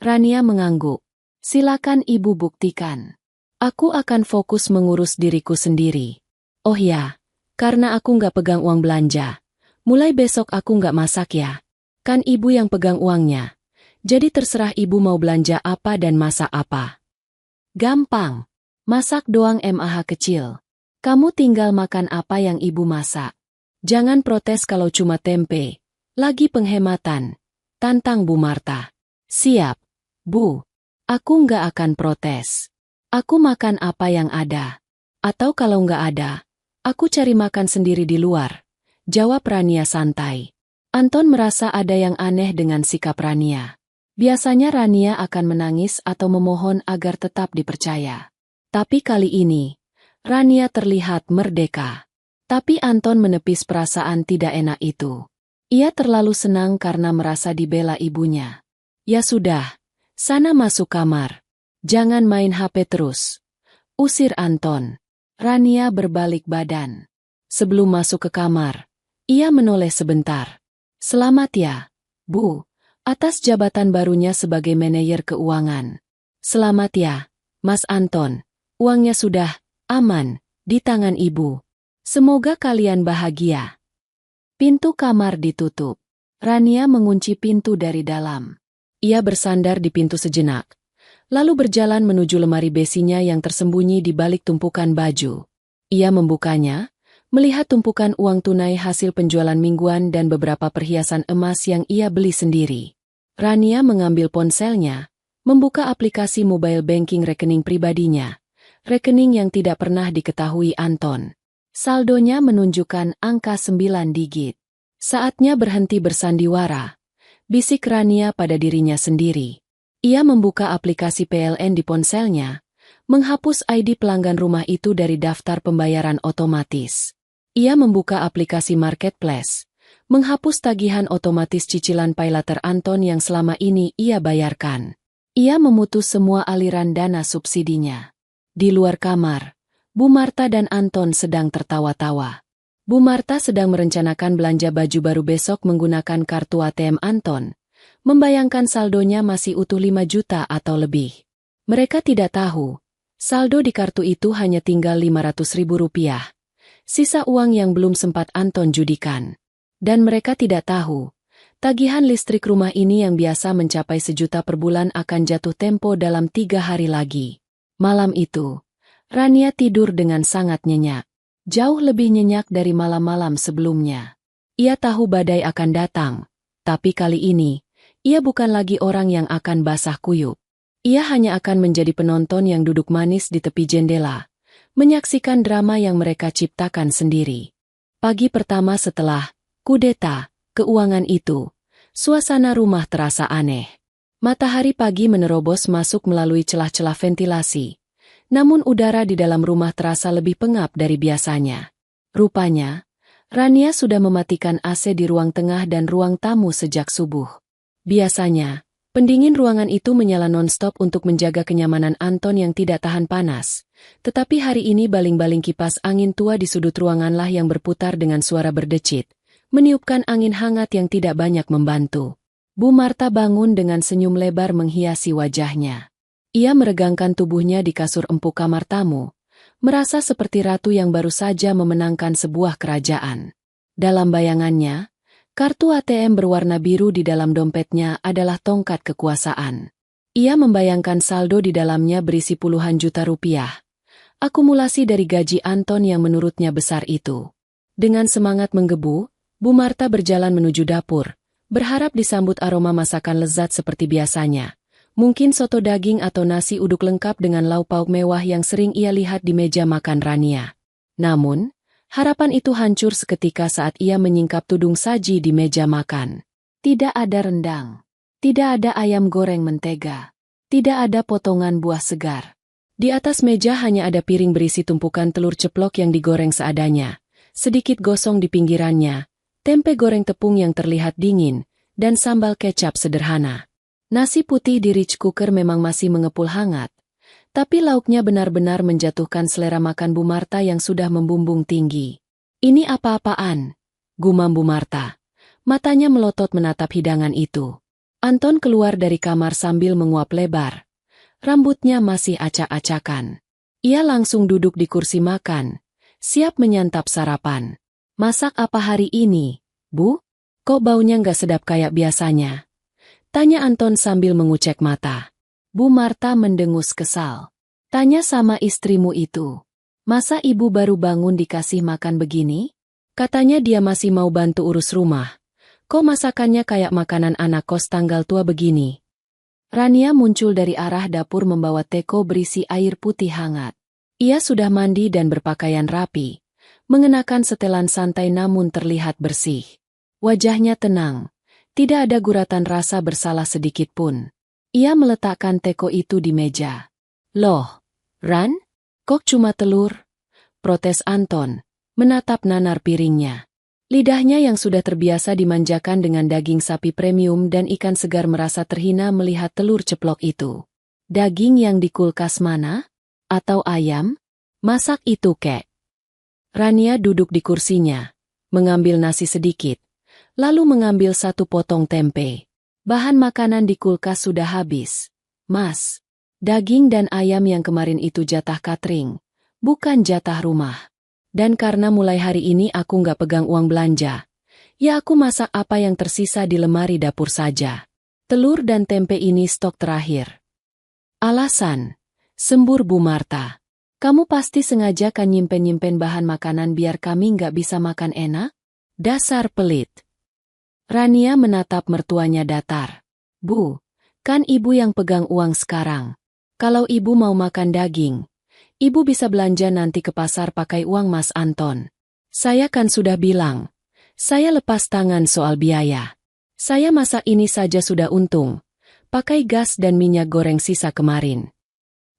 Rania mengangguk. Silakan ibu buktikan. Aku akan fokus mengurus diriku sendiri. Oh ya, karena aku nggak pegang uang belanja. Mulai besok aku nggak masak ya. Kan ibu yang pegang uangnya. Jadi terserah ibu mau belanja apa dan masak apa. Gampang. Masak doang mah kecil. Kamu tinggal makan apa yang ibu masak. Jangan protes kalau cuma tempe. Lagi penghematan. Tantang Bu Marta. Siap, Bu. Aku nggak akan protes. Aku makan apa yang ada. Atau kalau nggak ada, aku cari makan sendiri di luar. Jawab Rania santai. Anton merasa ada yang aneh dengan sikap Rania. Biasanya Rania akan menangis atau memohon agar tetap dipercaya. Tapi kali ini, Rania terlihat merdeka. Tapi Anton menepis perasaan tidak enak itu. Ia terlalu senang karena merasa dibela ibunya. Ya sudah, sana masuk kamar. Jangan main HP terus. Usir Anton. Rania berbalik badan. Sebelum masuk ke kamar, ia menoleh sebentar. Selamat ya, Bu, atas jabatan barunya sebagai manajer keuangan. Selamat ya, Mas Anton. Uangnya sudah aman di tangan Ibu. Semoga kalian bahagia. Pintu kamar ditutup. Rania mengunci pintu dari dalam. Ia bersandar di pintu sejenak, lalu berjalan menuju lemari besinya yang tersembunyi di balik tumpukan baju. Ia membukanya, melihat tumpukan uang tunai hasil penjualan mingguan dan beberapa perhiasan emas yang ia beli sendiri. Rania mengambil ponselnya, membuka aplikasi mobile banking rekening pribadinya, rekening yang tidak pernah diketahui Anton. Saldonya menunjukkan angka 9 digit. Saatnya berhenti bersandiwara, bisik Rania pada dirinya sendiri. Ia membuka aplikasi PLN di ponselnya, menghapus ID pelanggan rumah itu dari daftar pembayaran otomatis. Ia membuka aplikasi Marketplace, menghapus tagihan otomatis cicilan paylater Anton yang selama ini ia bayarkan. Ia memutus semua aliran dana subsidinya. Di luar kamar, Bu Marta dan Anton sedang tertawa-tawa. Bu Marta sedang merencanakan belanja baju baru besok menggunakan kartu ATM Anton, membayangkan saldonya masih utuh 5 juta atau lebih. Mereka tidak tahu, saldo di kartu itu hanya tinggal Rp500.000. Sisa uang yang belum sempat Anton judikan. Dan mereka tidak tahu, tagihan listrik rumah ini yang biasa mencapai 1 juta per bulan akan jatuh tempo dalam 3 hari lagi. Malam itu, Rania tidur dengan sangat nyenyak. Jauh lebih nyenyak dari malam-malam sebelumnya. Ia tahu badai akan datang, tapi kali ini, ia bukan lagi orang yang akan basah kuyup. Ia hanya akan menjadi penonton yang duduk manis di tepi jendela, menyaksikan drama yang mereka ciptakan sendiri. Pagi pertama setelah kudeta keuangan itu, suasana rumah terasa aneh. Matahari pagi menerobos masuk melalui celah-celah ventilasi. Namun udara di dalam rumah terasa lebih pengap dari biasanya. Rupanya, Rania sudah mematikan AC di ruang tengah dan ruang tamu sejak subuh. Biasanya, pendingin ruangan itu menyala non-stop untuk menjaga kenyamanan Anton yang tidak tahan panas. Tetapi hari ini baling-baling kipas angin tua di sudut ruanganlah yang berputar dengan suara berdecit, meniupkan angin hangat yang tidak banyak membantu. Bu Marta bangun dengan senyum lebar menghiasi wajahnya. Ia meregangkan tubuhnya di kasur empuk kamar tamu, merasa seperti ratu yang baru saja memenangkan sebuah kerajaan. Dalam bayangannya, kartu ATM berwarna biru di dalam dompetnya adalah tongkat kekuasaan. Ia membayangkan saldo di dalamnya berisi puluhan juta rupiah. Akumulasi dari gaji Anton yang menurutnya besar itu. Dengan semangat menggebu, Bu Marta berjalan menuju dapur, berharap disambut aroma masakan lezat seperti biasanya. Mungkin soto daging atau nasi uduk lengkap dengan lauk pauk mewah yang sering ia lihat di meja makan Rania. Namun, harapan itu hancur seketika saat ia menyingkap tudung saji di meja makan. Tidak ada rendang. Tidak ada ayam goreng mentega. Tidak ada potongan buah segar. Di atas meja hanya ada piring berisi tumpukan telur ceplok yang digoreng seadanya, sedikit gosong di pinggirannya, tempe goreng tepung yang terlihat dingin, dan sambal kecap sederhana. Nasi putih di rice cooker memang masih mengepul hangat, tapi lauknya benar-benar menjatuhkan selera makan Bu Marta yang sudah membumbung tinggi. Ini apa-apaan? Gumam Bu Marta. Matanya melotot menatap hidangan itu. Anton keluar dari kamar sambil menguap lebar. Rambutnya masih acak-acakan. Ia langsung duduk di kursi makan, siap menyantap sarapan. Masak apa hari ini, Bu? Kok baunya nggak sedap kayak biasanya? Tanya Anton sambil mengucek mata. Bu Marta mendengus kesal. Tanya sama istrimu itu. Masa ibu baru bangun dikasih makan begini? Katanya dia masih mau bantu urus rumah. Kok masakannya kayak makanan anak kos tanggal tua begini? Rania muncul dari arah dapur membawa teko berisi air putih hangat. Ia sudah mandi dan berpakaian rapi, mengenakan setelan santai namun terlihat bersih. Wajahnya tenang, tidak ada guratan rasa bersalah sedikit pun. Ia meletakkan teko itu di meja. Loh, Ran? Kok cuma telur? Protes Anton, menatap nanar piringnya. Lidahnya yang sudah terbiasa dimanjakan dengan daging sapi premium dan ikan segar merasa terhina melihat telur ceplok itu. Daging yang di kulkas mana? Atau ayam? Masak itu kek. Rania duduk di kursinya, mengambil nasi sedikit, lalu mengambil satu potong tempe. Bahan makanan di kulkas sudah habis. Mas, daging dan ayam yang kemarin itu jatah catering, bukan jatah rumah. Dan karena mulai hari ini aku nggak pegang uang belanja, ya aku masak apa yang tersisa di lemari dapur saja. Telur dan tempe ini stok terakhir. Alasan, sembur Bu Marta. Kamu pasti sengaja kan nyimpen-nyimpen bahan makanan biar kami nggak bisa makan enak? Dasar pelit. Rania menatap mertuanya datar. Bu, kan ibu yang pegang uang sekarang. Kalau ibu mau makan daging, ibu bisa belanja nanti ke pasar pakai uang Mas Anton. Saya kan sudah bilang, saya lepas tangan soal biaya. Saya masak ini saja sudah untung, pakai gas dan minyak goreng sisa kemarin.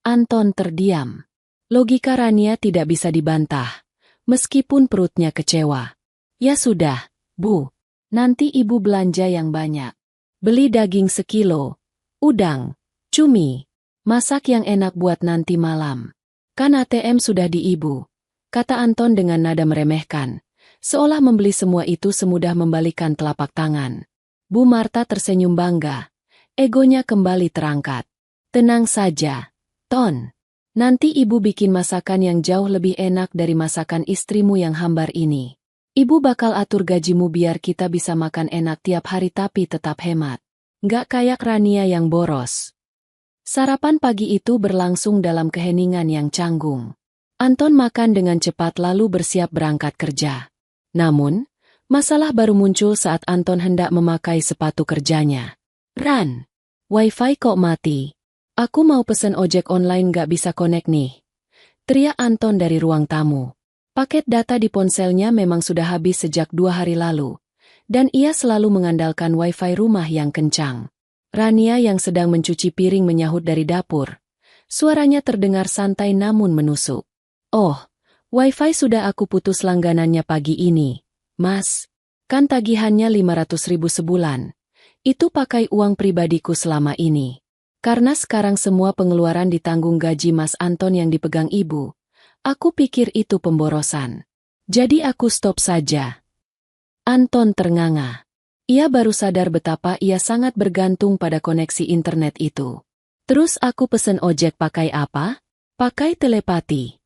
Anton terdiam. Logika Rania tidak bisa dibantah, meskipun perutnya kecewa. Ya sudah, Bu, nanti ibu belanja yang banyak. Beli daging sekilo, udang, cumi, masak yang enak buat nanti malam. Kan ATM sudah di ibu, kata Anton dengan nada meremehkan, seolah membeli semua itu semudah membalikan telapak tangan. Bu Marta tersenyum bangga, egonya kembali terangkat. Tenang saja, Ton. Nanti ibu bikin masakan yang jauh lebih enak dari masakan istrimu yang hambar ini. Ibu bakal atur gajimu biar kita bisa makan enak tiap hari tapi tetap hemat. Nggak kayak Rania yang boros. Sarapan pagi itu berlangsung dalam keheningan yang canggung. Anton makan dengan cepat lalu bersiap berangkat kerja. Namun, masalah baru muncul saat Anton hendak memakai sepatu kerjanya. Ran, wifi kok mati? Aku mau pesen ojek online gak bisa connect nih. Teriak Anton dari ruang tamu. Paket data di ponselnya memang sudah habis sejak 2 hari lalu, dan ia selalu mengandalkan wifi rumah yang kencang. Rania yang sedang mencuci piring menyahut dari dapur. Suaranya terdengar santai namun menusuk. Oh, wifi sudah aku putus langganannya pagi ini. Mas, kan tagihannya 500.000 sebulan. Itu pakai uang pribadiku selama ini. Karena sekarang semua pengeluaran ditanggung gaji Mas Anton yang dipegang ibu. Aku pikir itu pemborosan. Jadi aku stop saja. Anton ternganga. Ia baru sadar betapa ia sangat bergantung pada koneksi internet itu. Terus aku pesen ojek pakai apa? Pakai telepati.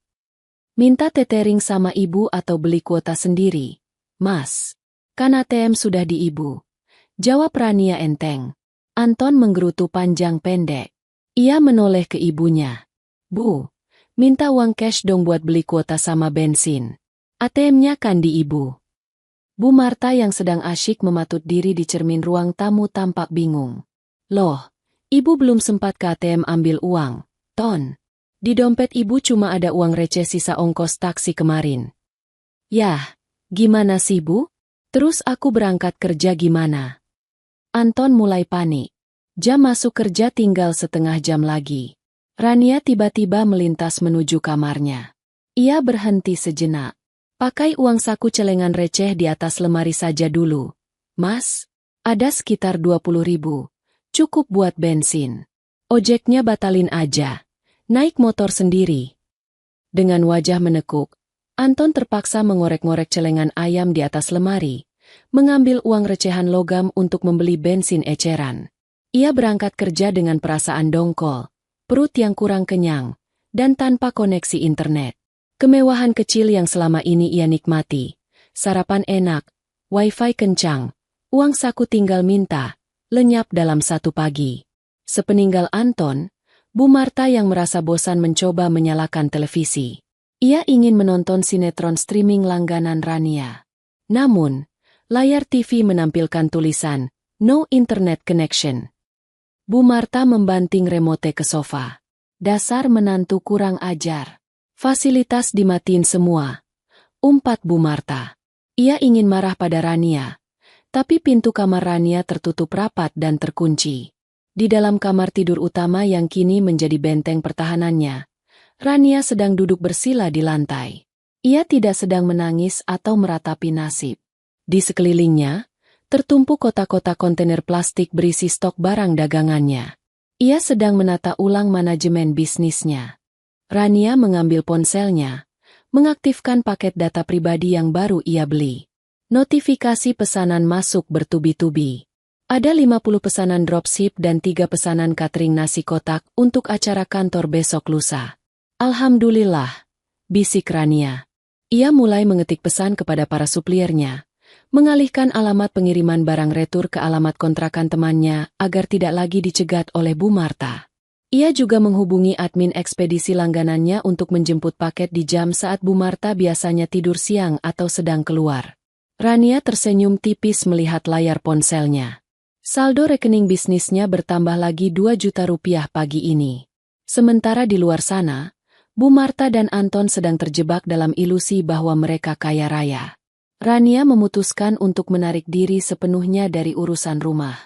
Minta tethering sama ibu atau beli kuota sendiri? Mas, kan ATM sudah di ibu. Jawab Rania enteng. Anton menggerutu panjang pendek. Ia menoleh ke ibunya. Bu, minta uang cash dong buat beli kuota sama bensin. ATM-nya kan di ibu. Bu Marta yang sedang asyik mematut diri di cermin ruang tamu tampak bingung. Loh, ibu belum sempat ke ATM ambil uang, Ton. Di dompet ibu cuma ada uang receh sisa ongkos taksi kemarin. Yah, gimana sih Bu? Terus aku berangkat kerja gimana? Anton mulai panik. Jam masuk kerja tinggal setengah jam lagi. Rania tiba-tiba melintas menuju kamarnya. Ia berhenti sejenak. Pakai uang saku celengan receh di atas lemari saja dulu. Mas, ada sekitar 20.000. Cukup buat bensin. Ojeknya batalin aja. Naik motor sendiri. Dengan wajah menekuk, Anton terpaksa mengorek-ngorek celengan ayam di atas lemari, mengambil uang recehan logam untuk membeli bensin eceran. Ia berangkat kerja dengan perasaan dongkol, perut yang kurang kenyang, dan tanpa koneksi internet. Kemewahan kecil yang selama ini ia nikmati, sarapan enak, wifi kencang, uang saku tinggal minta, lenyap dalam satu pagi. Sepeninggal Anton, Bu Marta yang merasa bosan mencoba menyalakan televisi. Ia ingin menonton sinetron streaming langganan Rania. Namun, layar TV menampilkan tulisan, "No Internet Connection." Bu Marta membanting remote ke sofa. Dasar menantu kurang ajar. Fasilitas dimatiin semua. Umpat Bu Marta. Ia ingin marah pada Rania. Tapi pintu kamar Rania tertutup rapat dan terkunci. Di dalam kamar tidur utama yang kini menjadi benteng pertahanannya, Rania sedang duduk bersila di lantai. Ia tidak sedang menangis atau meratapi nasib. Di sekelilingnya, tertumpuk kotak-kotak kontainer plastik berisi stok barang dagangannya. Ia sedang menata ulang manajemen bisnisnya. Rania mengambil ponselnya, mengaktifkan paket data pribadi yang baru ia beli. Notifikasi pesanan masuk bertubi-tubi. Ada 50 pesanan dropship dan 3 pesanan catering nasi kotak untuk acara kantor besok lusa. Alhamdulillah, bisik Rania. Ia mulai mengetik pesan kepada para supliernya, mengalihkan alamat pengiriman barang retur ke alamat kontrakan temannya agar tidak lagi dicegat oleh Bu Marta. Ia juga menghubungi admin ekspedisi langganannya untuk menjemput paket di jam saat Bu Marta biasanya tidur siang atau sedang keluar. Rania tersenyum tipis melihat layar ponselnya. Saldo rekening bisnisnya bertambah lagi 2 juta rupiah pagi ini. Sementara di luar sana, Bu Marta dan Anton sedang terjebak dalam ilusi bahwa mereka kaya raya. Rania memutuskan untuk menarik diri sepenuhnya dari urusan rumah.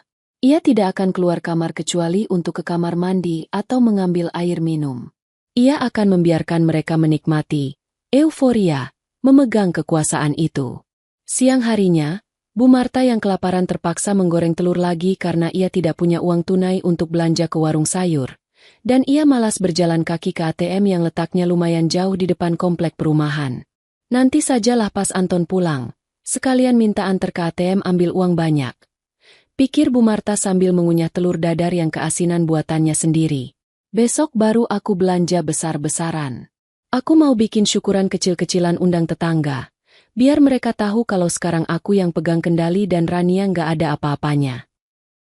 Ia tidak akan keluar kamar kecuali untuk ke kamar mandi atau mengambil air minum. Ia akan membiarkan mereka menikmati euforia, memegang kekuasaan itu. Siang harinya, Bu Marta yang kelaparan terpaksa menggoreng telur lagi karena ia tidak punya uang tunai untuk belanja ke warung sayur. Dan ia malas berjalan kaki ke ATM yang letaknya lumayan jauh di depan komplek perumahan. Nanti sajalah pas Anton pulang, sekalian minta antar ke ATM ambil uang banyak. Pikir Bu Marta sambil mengunyah telur dadar yang keasinan buatannya sendiri. Besok baru aku belanja besar-besaran. Aku mau bikin syukuran kecil-kecilan undang tetangga. Biar mereka tahu kalau sekarang aku yang pegang kendali dan Rania nggak ada apa-apanya.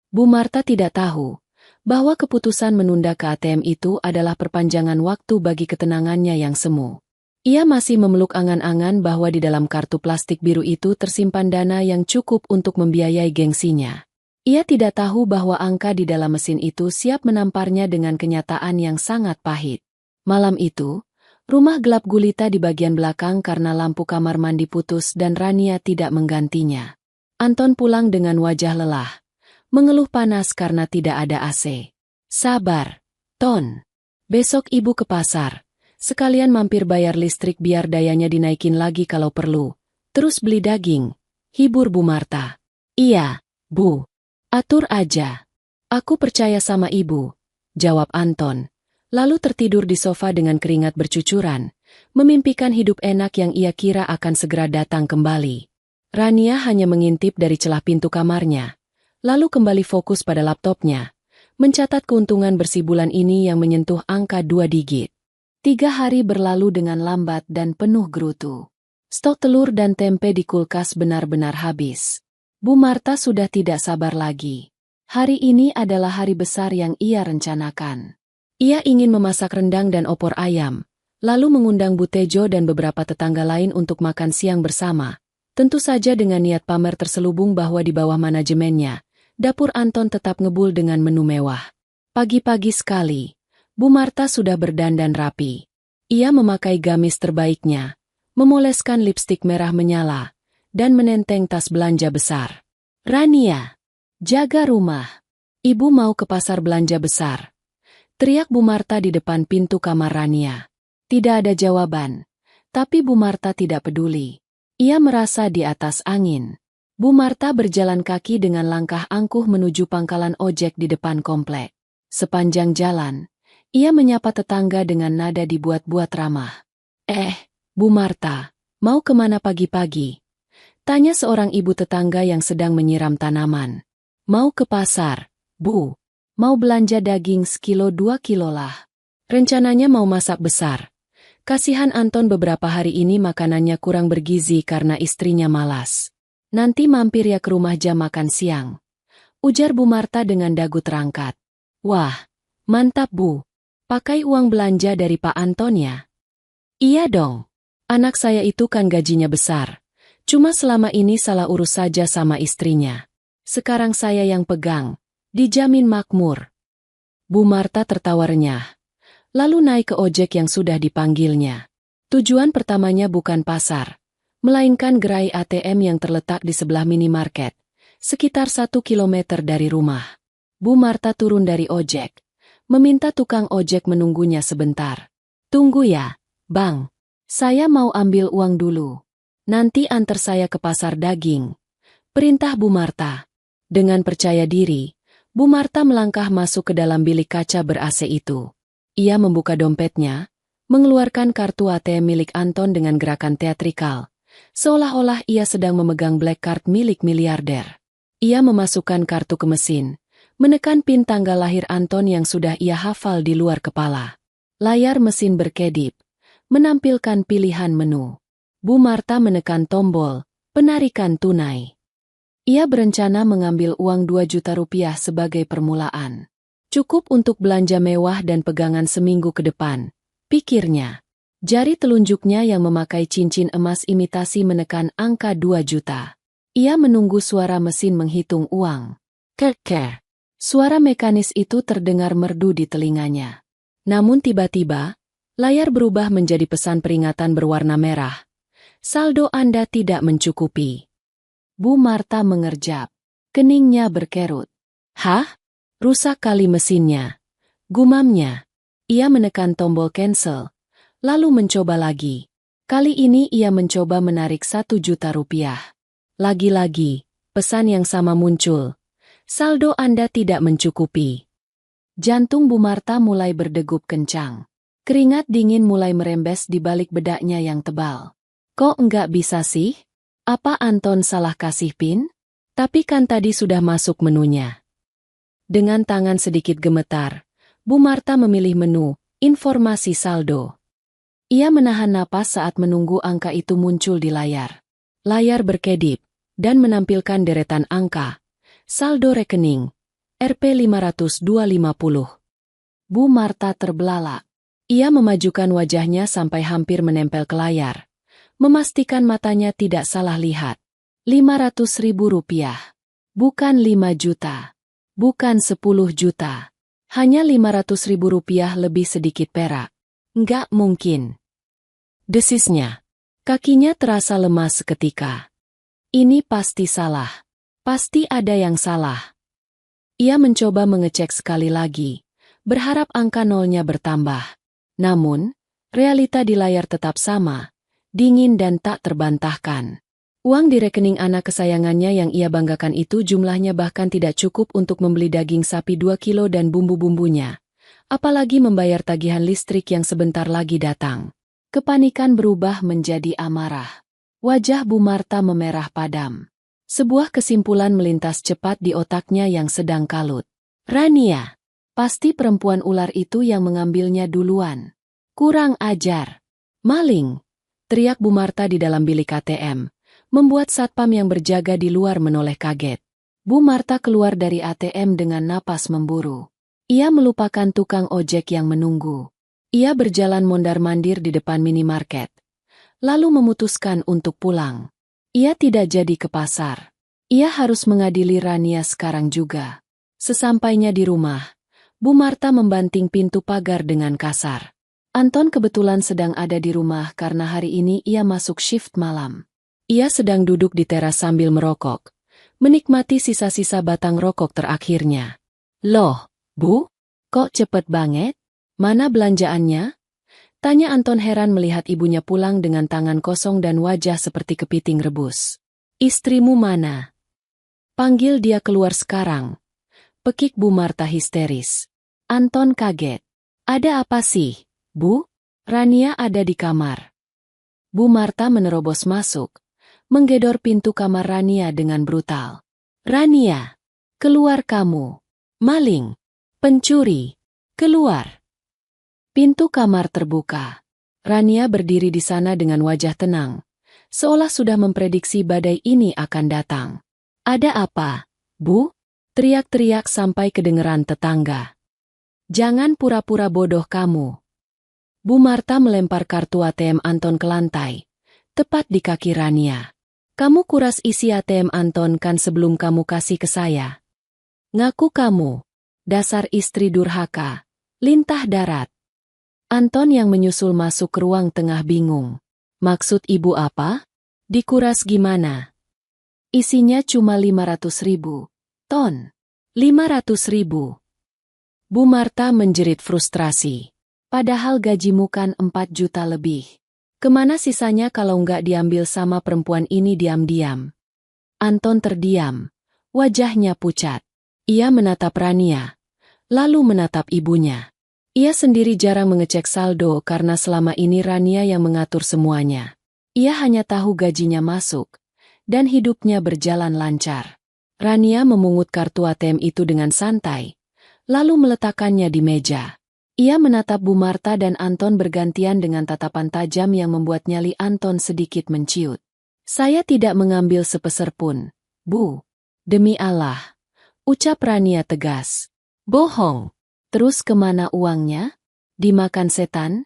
Bu Marta tidak tahu bahwa keputusan menunda ke ATM itu adalah perpanjangan waktu bagi ketenangannya yang semu. Ia masih memeluk angan-angan bahwa di dalam kartu plastik biru itu tersimpan dana yang cukup untuk membiayai gengsinya. Ia tidak tahu bahwa angka di dalam mesin itu siap menamparnya dengan kenyataan yang sangat pahit. Malam itu, rumah gelap gulita di bagian belakang karena lampu kamar mandi putus dan Rania tidak menggantinya. Anton pulang dengan wajah lelah, mengeluh panas karena tidak ada AC. Sabar, Ton. Besok ibu ke pasar. Sekalian mampir bayar listrik biar dayanya dinaikin lagi kalau perlu. Terus beli daging. Hibur Bu Marta. Iya, Bu. Atur aja. Aku percaya sama ibu, jawab Anton. Lalu tertidur di sofa dengan keringat bercucuran, memimpikan hidup enak yang ia kira akan segera datang kembali. Rania hanya mengintip dari celah pintu kamarnya, lalu kembali fokus pada laptopnya, mencatat keuntungan bersih bulan ini yang menyentuh angka 2 digit. 3 hari berlalu dengan lambat dan penuh gerutu. Stok telur dan tempe di kulkas benar-benar habis. Bu Marta sudah tidak sabar lagi. Hari ini adalah hari besar yang ia rencanakan. Ia ingin memasak rendang dan opor ayam, lalu mengundang Bu Tejo dan beberapa tetangga lain untuk makan siang bersama. Tentu saja dengan niat pamer terselubung bahwa di bawah manajemennya, dapur Anton tetap ngebul dengan menu mewah. Pagi-pagi sekali, Bu Marta sudah berdandan rapi. Ia memakai gamis terbaiknya, memoleskan lipstik merah menyala, dan menenteng tas belanja besar. Rania, Jaga rumah. Ibu mau ke pasar belanja besar. Teriak Bu Marta di depan pintu kamar Rania. Tidak ada jawaban. Tapi Bu Marta tidak peduli. Ia merasa di atas angin. Bu Marta berjalan kaki dengan langkah angkuh menuju pangkalan ojek di depan komplek. Sepanjang jalan, ia menyapa tetangga dengan nada dibuat-buat ramah. Bu Marta, mau kemana pagi-pagi? Tanya seorang ibu tetangga yang sedang menyiram tanaman. Mau ke pasar, Bu. Mau belanja daging sekilo 2 kilo lah. Rencananya mau masak besar. Kasihan Anton beberapa hari ini makanannya kurang bergizi karena istrinya malas. Nanti mampir ya ke rumah jam makan siang. Ujar Bu Marta dengan dagu terangkat. Wah, mantap Bu. Pakai uang belanja dari Pak Anton ya? Iya dong. Anak saya itu kan gajinya besar. Cuma selama ini salah urus saja sama istrinya. Sekarang saya yang pegang. Dijamin makmur. Bu Marta tertawa renyah. Lalu naik ke ojek yang sudah dipanggilnya. Tujuan pertamanya bukan pasar, melainkan gerai ATM yang terletak di sebelah minimarket, sekitar 1 kilometer dari rumah. Bu Marta turun dari ojek, meminta tukang ojek menunggunya sebentar. Tunggu ya, Bang. Saya mau ambil uang dulu. Nanti antar saya ke pasar daging. Perintah Bu Marta. Dengan percaya diri, Bu Marta melangkah masuk ke dalam bilik kaca ber-AC itu. Ia membuka dompetnya, mengeluarkan kartu ATM milik Anton dengan gerakan teatrikal, seolah-olah ia sedang memegang black card milik miliarder. Ia memasukkan kartu ke mesin, menekan pin tanggal lahir Anton yang sudah ia hafal di luar kepala. Layar mesin berkedip, menampilkan pilihan menu. Bu Marta menekan tombol, penarikan tunai. Ia berencana mengambil uang 2 juta rupiah sebagai permulaan. Cukup untuk belanja mewah dan pegangan seminggu ke depan, pikirnya. Jari telunjuknya yang memakai cincin emas imitasi menekan angka 2 juta. Ia menunggu suara mesin menghitung uang. Kek. Suara mekanis itu terdengar merdu di telinganya. Namun tiba-tiba, layar berubah menjadi pesan peringatan berwarna merah. Saldo Anda tidak mencukupi. Bu Marta mengerjap. Keningnya berkerut. Hah? Rusak kali mesinnya. Gumamnya. Ia menekan tombol cancel. Lalu mencoba lagi. Kali ini ia mencoba menarik 1 juta rupiah. Lagi-lagi, pesan yang sama muncul. Saldo Anda tidak mencukupi. Jantung Bu Marta mulai berdegup kencang. Keringat dingin mulai merembes di balik bedaknya yang tebal. Kok enggak bisa sih? Apa Anton salah kasih PIN? Tapi kan tadi sudah masuk menunya. Dengan tangan sedikit gemetar, Bu Marta memilih menu, informasi saldo. Ia menahan napas saat menunggu angka itu muncul di layar. Layar berkedip, dan menampilkan deretan angka. Saldo rekening, Rp500.250. Bu Marta terbelalak. Ia memajukan wajahnya sampai hampir menempel ke layar. Memastikan matanya tidak salah lihat. Rp500.000. Bukan 5 juta. Bukan 10 juta. Hanya Rp500.000 lebih sedikit perak. Enggak mungkin. Desisnya. Kakinya terasa lemas seketika. Ini pasti salah. Pasti ada yang salah. Ia mencoba mengecek sekali lagi, berharap angka nolnya bertambah. Namun, realita di layar tetap sama. Dingin dan tak terbantahkan. Uang di rekening anak kesayangannya yang ia banggakan itu jumlahnya bahkan tidak cukup untuk membeli daging sapi 2 kilo dan bumbu-bumbunya. Apalagi membayar tagihan listrik yang sebentar lagi datang. Kepanikan berubah menjadi amarah. Wajah Bu Marta memerah padam. Sebuah kesimpulan melintas cepat di otaknya yang sedang kalut. Rania. Pasti perempuan ular itu yang mengambilnya duluan. Kurang ajar. Maling. Teriak Bu Marta di dalam bilik ATM, membuat satpam yang berjaga di luar menoleh kaget. Bu Marta keluar dari ATM dengan napas memburu. Ia melupakan tukang ojek yang menunggu. Ia berjalan mondar-mandir di depan minimarket, lalu memutuskan untuk pulang. Ia tidak jadi ke pasar. Ia harus mengadili Rania sekarang juga. Sesampainya di rumah, Bu Marta membanting pintu pagar dengan kasar. Anton kebetulan sedang ada di rumah karena hari ini ia masuk shift malam. Ia sedang duduk di teras sambil merokok, menikmati sisa-sisa batang rokok terakhirnya. Loh, Bu? Kok cepet banget? Mana belanjaannya? Tanya Anton heran melihat ibunya pulang dengan tangan kosong dan wajah seperti kepiting rebus. Istrimu mana? Panggil dia keluar sekarang. Pekik Bu Marta histeris. Anton kaget. Ada apa sih, Bu? Rania ada di kamar. Bu Marta menerobos masuk, menggedor pintu kamar Rania dengan brutal. Rania, keluar kamu. Maling, pencuri, keluar. Pintu kamar terbuka. Rania berdiri di sana dengan wajah tenang, seolah sudah memprediksi badai ini akan datang. Ada apa, Bu? Teriak-teriak sampai kedengeran tetangga. Jangan pura-pura bodoh kamu. Bu Marta melempar kartu ATM Anton ke lantai, tepat di kaki Rania. Kamu kuras isi ATM Anton kan sebelum kamu kasih ke saya. Ngaku kamu, dasar istri durhaka, lintah darat. Anton yang menyusul masuk ke ruang tengah bingung. Maksud ibu apa? Dikuras gimana? Isinya cuma 500.000 ton. 500.000. Bu Marta menjerit frustrasi. Padahal gajimu kan 4 juta lebih. Kemana sisanya kalau nggak diambil sama perempuan ini diam-diam? Anton terdiam. Wajahnya pucat. Ia menatap Rania, lalu menatap ibunya. Ia sendiri jarang mengecek saldo karena selama ini Rania yang mengatur semuanya. Ia hanya tahu gajinya masuk, dan hidupnya berjalan lancar. Rania memungut kartu ATM itu dengan santai, lalu meletakkannya di meja. Ia menatap Bu Marta dan Anton bergantian dengan tatapan tajam yang membuat nyali Anton sedikit menciut. Saya tidak mengambil sepeser pun, Bu. Demi Allah. Ucap Rania tegas. Bohong. Terus kemana uangnya? Dimakan setan?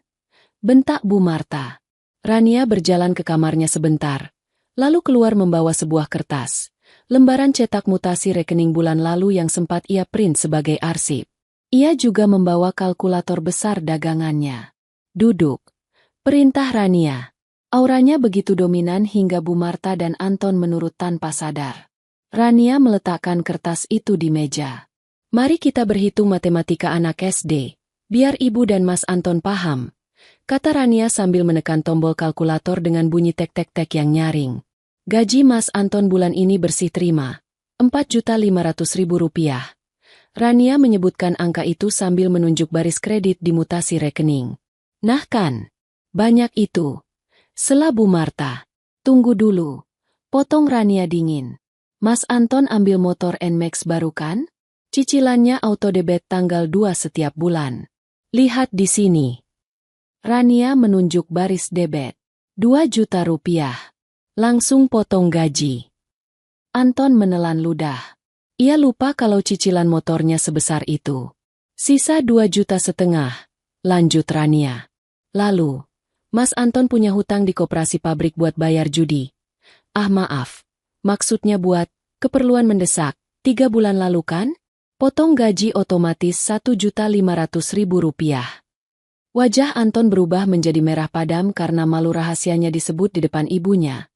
Bentak Bu Marta. Rania berjalan ke kamarnya sebentar, lalu keluar membawa sebuah kertas. Lembaran cetak mutasi rekening bulan lalu yang sempat ia print sebagai arsip. Ia juga membawa kalkulator besar dagangannya. Duduk. Perintah Rania. Auranya begitu dominan hingga Bu Marta dan Anton menurut tanpa sadar. Rania meletakkan kertas itu di meja. Mari kita berhitung matematika anak SD, biar ibu dan Mas Anton paham, kata Rania sambil menekan tombol kalkulator dengan bunyi tek-tek-tek yang nyaring. Gaji Mas Anton bulan ini bersih terima, Rp4.500.000. Rania menyebutkan angka itu sambil menunjuk baris kredit di mutasi rekening. Nah kan, banyak itu. Sela Bu Marta. Tunggu dulu. Potong Rania dingin. Mas Anton ambil motor NMAX baru kan? Cicilannya autodebit tanggal 2 setiap bulan. Lihat di sini. Rania menunjuk baris debit. 2 juta rupiah. Langsung potong gaji. Anton menelan ludah. Ia lupa kalau cicilan motornya sebesar itu. Sisa 2,5 juta. Lanjut Rania. Lalu, Mas Anton punya hutang di koperasi pabrik buat bayar judi. Ah maaf. Maksudnya buat keperluan mendesak, 3 bulan lalu kan? Potong gaji otomatis Rp1.500.000. Wajah Anton berubah menjadi merah padam karena malu rahasianya disebut di depan ibunya.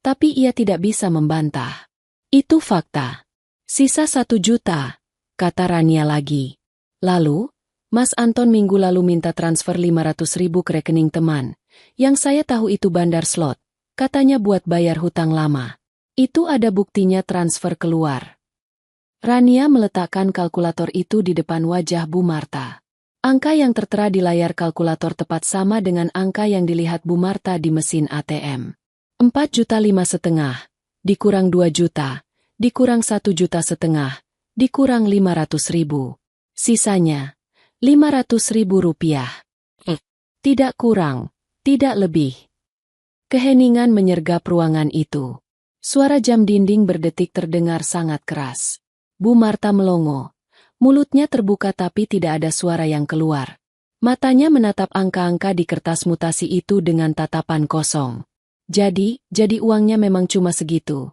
Tapi ia tidak bisa membantah. Itu fakta. Sisa 1 juta, kata Rania lagi. Lalu, Mas Anton minggu lalu minta transfer 500.000 ke rekening teman. Yang saya tahu itu bandar slot, katanya buat bayar hutang lama. Itu ada buktinya transfer keluar. Rania meletakkan kalkulator itu di depan wajah Bu Marta. Angka yang tertera di layar kalkulator tepat sama dengan angka yang dilihat Bu Marta di mesin ATM. 4,5 juta, dikurang 2 juta, dikurang 1,5 juta, dikurang 500.000. Sisanya, Rp500.000. Tidak kurang, tidak lebih. Keheningan menyergap ruangan itu. Suara jam dinding berdetik terdengar sangat keras. Bu Marta melongo. Mulutnya terbuka tapi tidak ada suara yang keluar. Matanya menatap angka-angka di kertas mutasi itu dengan tatapan kosong. Jadi uangnya memang cuma segitu?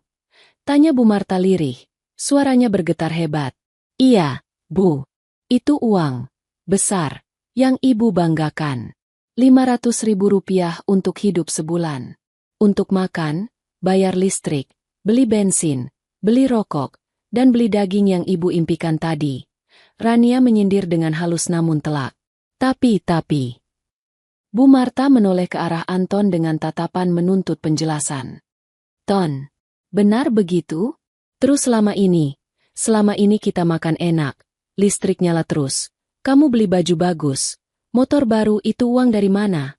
Tanya Bu Marta lirih. Suaranya bergetar hebat. Iya, Bu. Itu uang besar yang Ibu banggakan. Rp500.000 untuk hidup sebulan. Untuk makan, bayar listrik, beli bensin, beli rokok, dan beli daging yang ibu impikan tadi. Rania menyindir dengan halus namun telak. Tapi. Bu Marta menoleh ke arah Anton dengan tatapan menuntut penjelasan. Ton, benar begitu? Terus selama ini kita makan enak, listrik nyala terus, kamu beli baju bagus, motor baru, itu uang dari mana?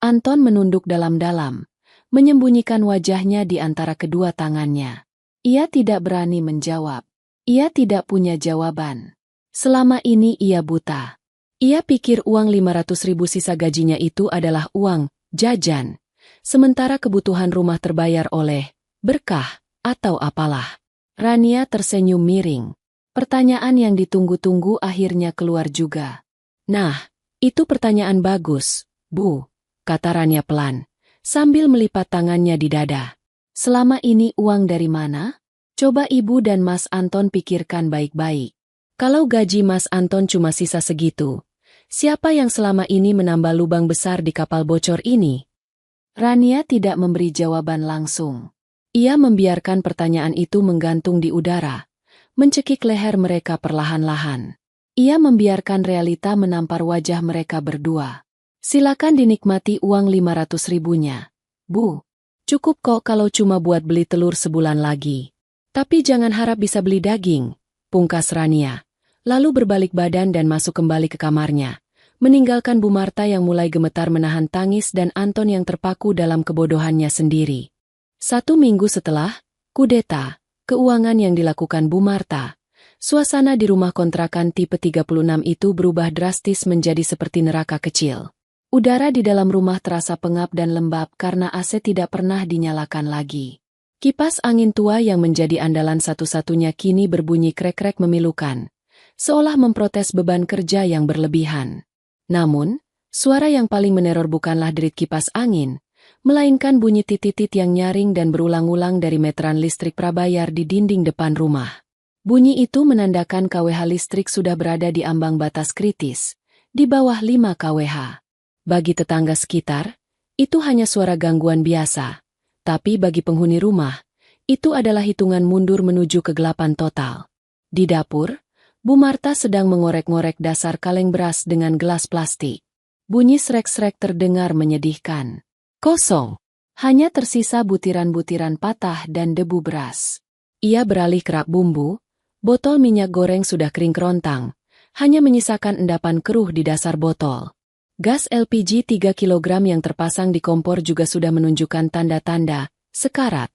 Anton menunduk dalam-dalam, menyembunyikan wajahnya di antara kedua tangannya. Ia tidak berani menjawab. Ia tidak punya jawaban. Selama ini ia buta. Ia pikir uang 500.000 sisa gajinya itu adalah uang jajan, sementara kebutuhan rumah terbayar oleh berkah atau apalah. Rania tersenyum miring. Pertanyaan yang ditunggu-tunggu akhirnya keluar juga. Nah, itu pertanyaan bagus, Bu, kata Rania pelan, sambil melipat tangannya di dada. Selama ini uang dari mana? Coba Ibu dan Mas Anton pikirkan baik-baik. Kalau gaji Mas Anton cuma sisa segitu, siapa yang selama ini menambah lubang besar di kapal bocor ini? Rania tidak memberi jawaban langsung. Ia membiarkan pertanyaan itu menggantung di udara, mencekik leher mereka perlahan-lahan. Ia membiarkan realita menampar wajah mereka berdua. Silakan dinikmati uang 500.000-nya. Bu, cukup kok kalau cuma buat beli telur sebulan lagi. Tapi jangan harap bisa beli daging, pungkas Rania. Lalu berbalik badan dan masuk kembali ke kamarnya, meninggalkan Bu Marta yang mulai gemetar menahan tangis dan Anton yang terpaku dalam kebodohannya sendiri. 1 minggu setelah kudeta keuangan yang dilakukan Bu Marta, suasana di rumah kontrakan tipe 36 itu berubah drastis menjadi seperti neraka kecil. Udara di dalam rumah terasa pengap dan lembab karena AC tidak pernah dinyalakan lagi. Kipas angin tua yang menjadi andalan satu-satunya kini berbunyi krek-krek memilukan, seolah memprotes beban kerja yang berlebihan. Namun, suara yang paling meneror bukanlah derit kipas angin, melainkan bunyi titit yang nyaring dan berulang-ulang dari meteran listrik prabayar di dinding depan rumah. Bunyi itu menandakan KWH listrik sudah berada di ambang batas kritis, di bawah 5 kWh. Bagi tetangga sekitar, itu hanya suara gangguan biasa. Tapi bagi penghuni rumah, itu adalah hitungan mundur menuju kegelapan total. Di dapur, Bu Marta sedang mengorek-ngorek dasar kaleng beras dengan gelas plastik. Bunyi srek-srek terdengar menyedihkan. Kosong. Hanya tersisa butiran-butiran patah dan debu beras. Ia beralih ke rak bumbu, botol minyak goreng sudah kering kerontang, hanya menyisakan endapan keruh di dasar botol. Gas LPG 3 kg yang terpasang di kompor juga sudah menunjukkan tanda-tanda sekarat.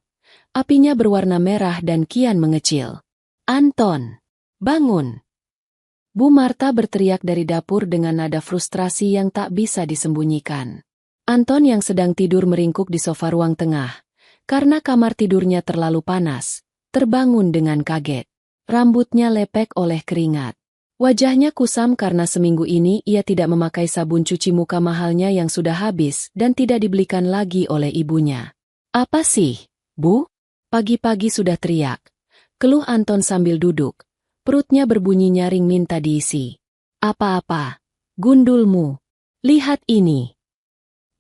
Apinya berwarna merah dan kian mengecil. Anton, bangun! Bu Marta berteriak dari dapur dengan nada frustrasi yang tak bisa disembunyikan. Anton yang sedang tidur meringkuk di sofa ruang tengah, karena kamar tidurnya terlalu panas, terbangun dengan kaget. Rambutnya lepek oleh keringat. Wajahnya kusam karena seminggu ini ia tidak memakai sabun cuci muka mahalnya yang sudah habis dan tidak dibelikan lagi oleh ibunya. Apa sih, Bu? Pagi-pagi sudah teriak. Keluh Anton sambil duduk. Perutnya berbunyi nyaring minta diisi. Apa-apa? Gundulmu. Lihat ini.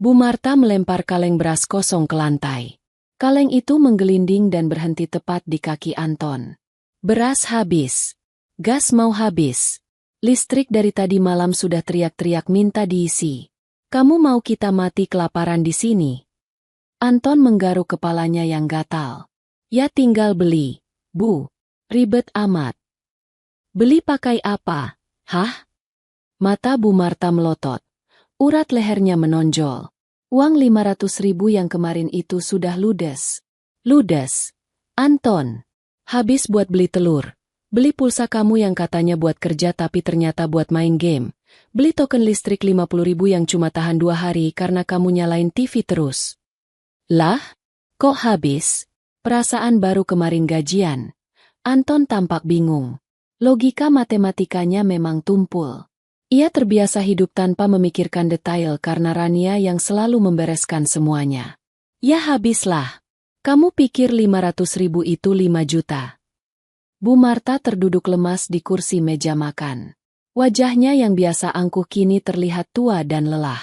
Bu Marta melempar kaleng beras kosong ke lantai. Kaleng itu menggelinding dan berhenti tepat di kaki Anton. Beras habis. Gas mau habis. Listrik dari tadi malam sudah teriak-teriak minta diisi. Kamu mau kita mati kelaparan di sini? Anton menggaruk kepalanya yang gatal. Ya tinggal beli, Bu. Ribet amat. Beli pakai apa? Hah? Mata Bu Marta melotot. Urat lehernya menonjol. Uang 500.000 yang kemarin itu sudah ludes. Ludes. Anton. Habis buat beli telur. Beli pulsa kamu yang katanya buat kerja tapi ternyata buat main game. Beli token listrik 50.000 yang cuma tahan 2 hari karena kamu nyalain TV terus. Lah? Kok habis? Perasaan baru kemarin gajian. Anton tampak bingung. Logika matematikanya memang tumpul. Ia terbiasa hidup tanpa memikirkan detail karena Rania yang selalu membereskan semuanya. Ya habislah. Kamu pikir 500.000 itu 5 juta. Bu Marta terduduk lemas di kursi meja makan. Wajahnya yang biasa angkuh kini terlihat tua dan lelah.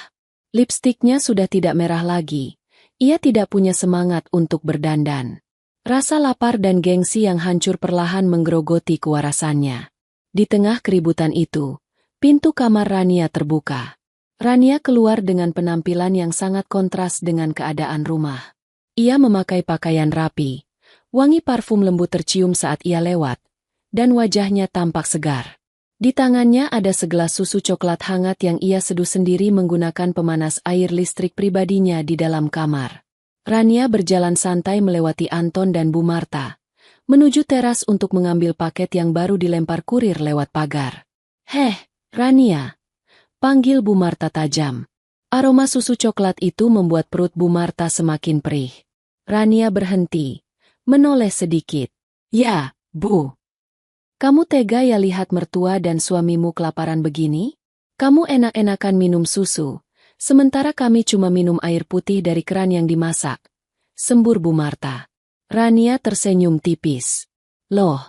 Lipstiknya sudah tidak merah lagi. Ia tidak punya semangat untuk berdandan. Rasa lapar dan gengsi yang hancur perlahan menggerogoti kewarasannya. Di tengah keributan itu, pintu kamar Rania terbuka. Rania keluar dengan penampilan yang sangat kontras dengan keadaan rumah. Ia memakai pakaian rapi, wangi parfum lembut tercium saat ia lewat, dan wajahnya tampak segar. Di tangannya ada segelas susu coklat hangat yang ia seduh sendiri menggunakan pemanas air listrik pribadinya di dalam kamar. Rania berjalan santai melewati Anton dan Bu Marta, menuju teras untuk mengambil paket yang baru dilempar kurir lewat pagar. "Heh, Rania," panggil Bu Marta tajam. Aroma susu coklat itu membuat perut Bu Marta semakin perih. Rania berhenti, menoleh sedikit. "Ya, Bu. Kamu tega ya lihat mertua dan suamimu kelaparan begini? Kamu enak-enakan minum susu, sementara kami cuma minum air putih dari keran yang dimasak," sembur Bu Marta. Rania tersenyum tipis. "Loh,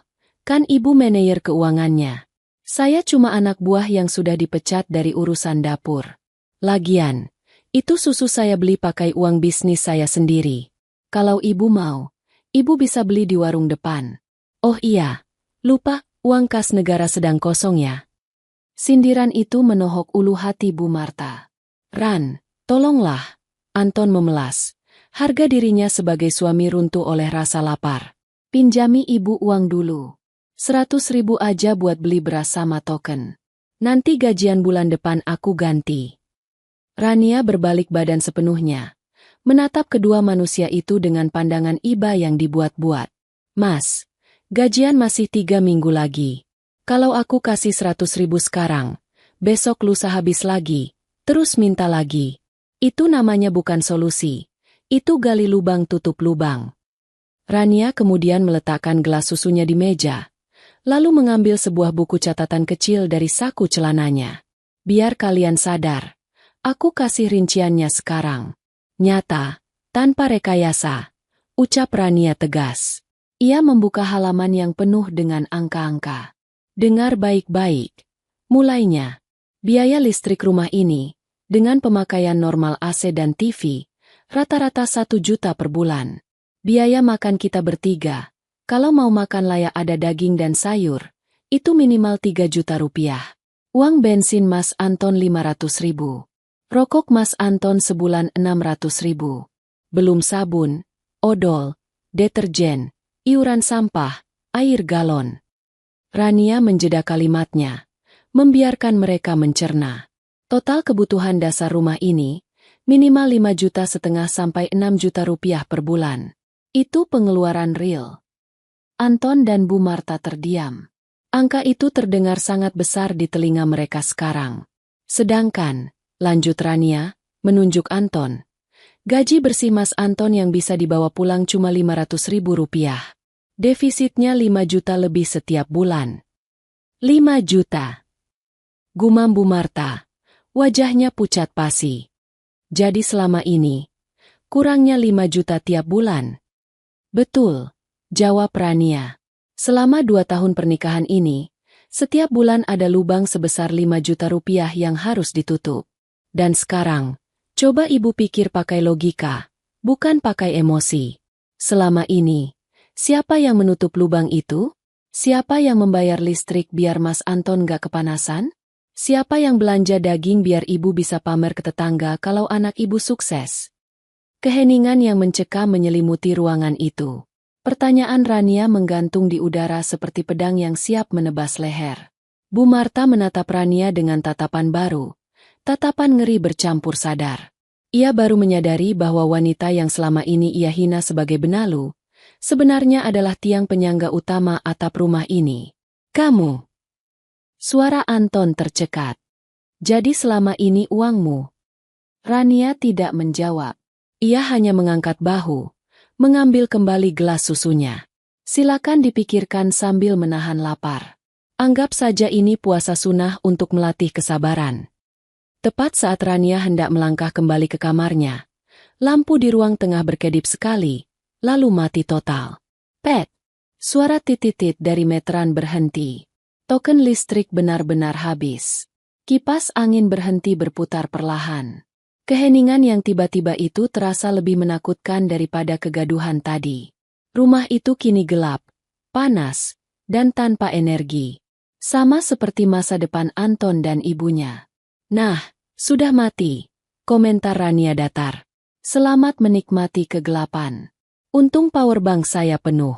kan ibu manajer keuangannya. Saya cuma anak buah yang sudah dipecat dari urusan dapur. Lagian, itu susu saya beli pakai uang bisnis saya sendiri. Kalau ibu mau, ibu bisa beli di warung depan. Oh iya, lupa, uang kas negara sedang kosong ya." Sindiran itu menohok ulu hati Bu Marta. "Ran, tolonglah." Anton memelas. Harga dirinya sebagai suami runtuh oleh rasa lapar. "Pinjami ibu uang dulu. 100.000 aja buat beli beras sama token. Nanti gajian bulan depan aku ganti." Rania berbalik badan sepenuhnya, menatap kedua manusia itu dengan pandangan iba yang dibuat-buat. "Mas, gajian masih 3 minggu lagi. Kalau aku kasih 100.000 sekarang, besok lusa habis lagi, terus minta lagi. Itu namanya bukan solusi. Itu gali lubang tutup lubang." Rania kemudian meletakkan gelas susunya di meja, lalu mengambil sebuah buku catatan kecil dari saku celananya. "Biar kalian sadar, aku kasih rinciannya sekarang. Nyata, tanpa rekayasa," ucap Rania tegas. Ia membuka halaman yang penuh dengan angka-angka. "Dengar baik-baik. Mulainya, biaya listrik rumah ini, dengan pemakaian normal AC dan TV, rata-rata 1 juta per bulan. Biaya makan kita bertiga, kalau mau makan layak ada daging dan sayur, itu minimal 3 juta rupiah. Uang bensin Mas Anton 500.000. Rokok Mas Anton sebulan 600.000. Belum sabun, odol, deterjen, iuran sampah, air galon." Rania menjeda kalimatnya, membiarkan mereka mencerna. Total kebutuhan dasar rumah ini, minimal 5,5 juta sampai 6 juta rupiah per bulan. Itu pengeluaran real. Anton dan Bu Marta terdiam. Angka itu terdengar sangat besar di telinga mereka sekarang. "Sedangkan," lanjut Rania, menunjuk Anton, "gaji bersih Mas Anton yang bisa dibawa pulang cuma 500.000 rupiah. Defisitnya 5 juta lebih setiap bulan." 5 juta. Gumam Bu Marta. Wajahnya pucat pasi. "Jadi selama ini, kurangnya 5 juta tiap bulan?" "Betul," jawab Rania. "Selama 2 tahun pernikahan ini, setiap bulan ada lubang sebesar 5 juta rupiah yang harus ditutup. Dan sekarang, coba ibu pikir pakai logika, bukan pakai emosi. Selama ini, siapa yang menutup lubang itu? Siapa yang membayar listrik biar Mas Anton gak kepanasan? Siapa yang belanja daging biar ibu bisa pamer ke tetangga kalau anak ibu sukses?" Keheningan yang mencekam menyelimuti ruangan itu. Pertanyaan Rania menggantung di udara seperti pedang yang siap menebas leher. Bu Marta menatap Rania dengan tatapan baru. Tatapan ngeri bercampur sadar. Ia baru menyadari bahwa wanita yang selama ini ia hina sebagai benalu, sebenarnya adalah tiang penyangga utama atap rumah ini. "Kamu." Suara Anton tercekat. "Jadi selama ini uangmu?" Rania tidak menjawab. Ia hanya mengangkat bahu, mengambil kembali gelas susunya. "Silakan dipikirkan sambil menahan lapar. Anggap saja ini puasa sunnah untuk melatih kesabaran." Tepat saat Rania hendak melangkah kembali ke kamarnya, lampu di ruang tengah berkedip sekali, lalu mati total. "Pet!" Suara titit-titit dari meteran berhenti. Token listrik benar-benar habis. Kipas angin berhenti berputar perlahan. Keheningan yang tiba-tiba itu terasa lebih menakutkan daripada kegaduhan tadi. Rumah itu kini gelap, panas, dan tanpa energi. Sama seperti masa depan Anton dan ibunya. Nah, sudah mati, komentar Rania datar. Selamat menikmati kegelapan. Untung powerbank saya penuh.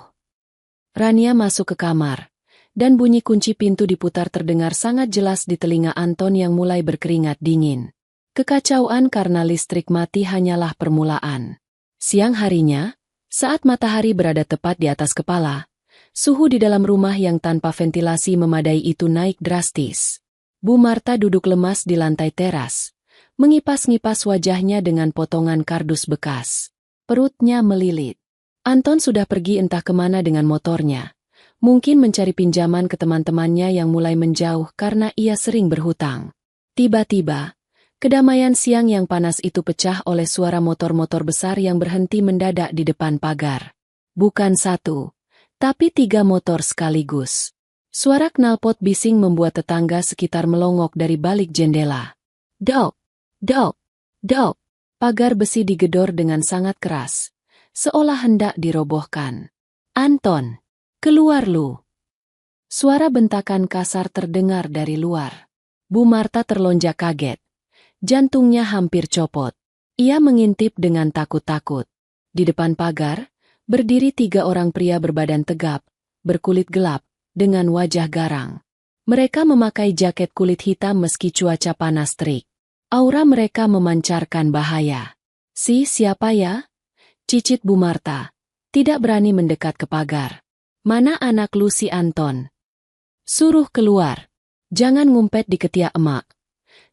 Rania masuk ke kamar, dan bunyi kunci pintu diputar terdengar sangat jelas di telinga Anton yang mulai berkeringat dingin. Kekacauan karena listrik mati hanyalah permulaan. Siang harinya, saat matahari berada tepat di atas kepala, suhu di dalam rumah yang tanpa ventilasi memadai itu naik drastis. Bu Marta duduk lemas di lantai teras, mengipas-ngipas wajahnya dengan potongan kardus bekas. Perutnya melilit. Anton sudah pergi entah kemana dengan motornya. Mungkin mencari pinjaman ke teman-temannya yang mulai menjauh karena ia sering berhutang. Tiba-tiba, kedamaian siang yang panas itu pecah oleh suara motor-motor besar yang berhenti mendadak di depan pagar. Bukan satu, tapi 3 motor sekaligus. Suara knalpot bising membuat tetangga sekitar melongok dari balik jendela. Dok! Dok! Dok! Pagar besi digedor dengan sangat keras, seolah hendak dirobohkan. Anton! Keluar lu! Suara bentakan kasar terdengar dari luar. Bu Marta terlonjak kaget. Jantungnya hampir copot. Ia mengintip dengan takut-takut. Di depan pagar, berdiri 3 orang pria berbadan tegap, berkulit gelap, dengan wajah garang. Mereka memakai jaket kulit hitam meski cuaca panas terik. Aura mereka memancarkan bahaya. Siapa ya? Cicit Bu Marta. Tidak berani mendekat ke pagar. Mana anak lu si Anton? Suruh keluar. Jangan ngumpet di ketiak emak.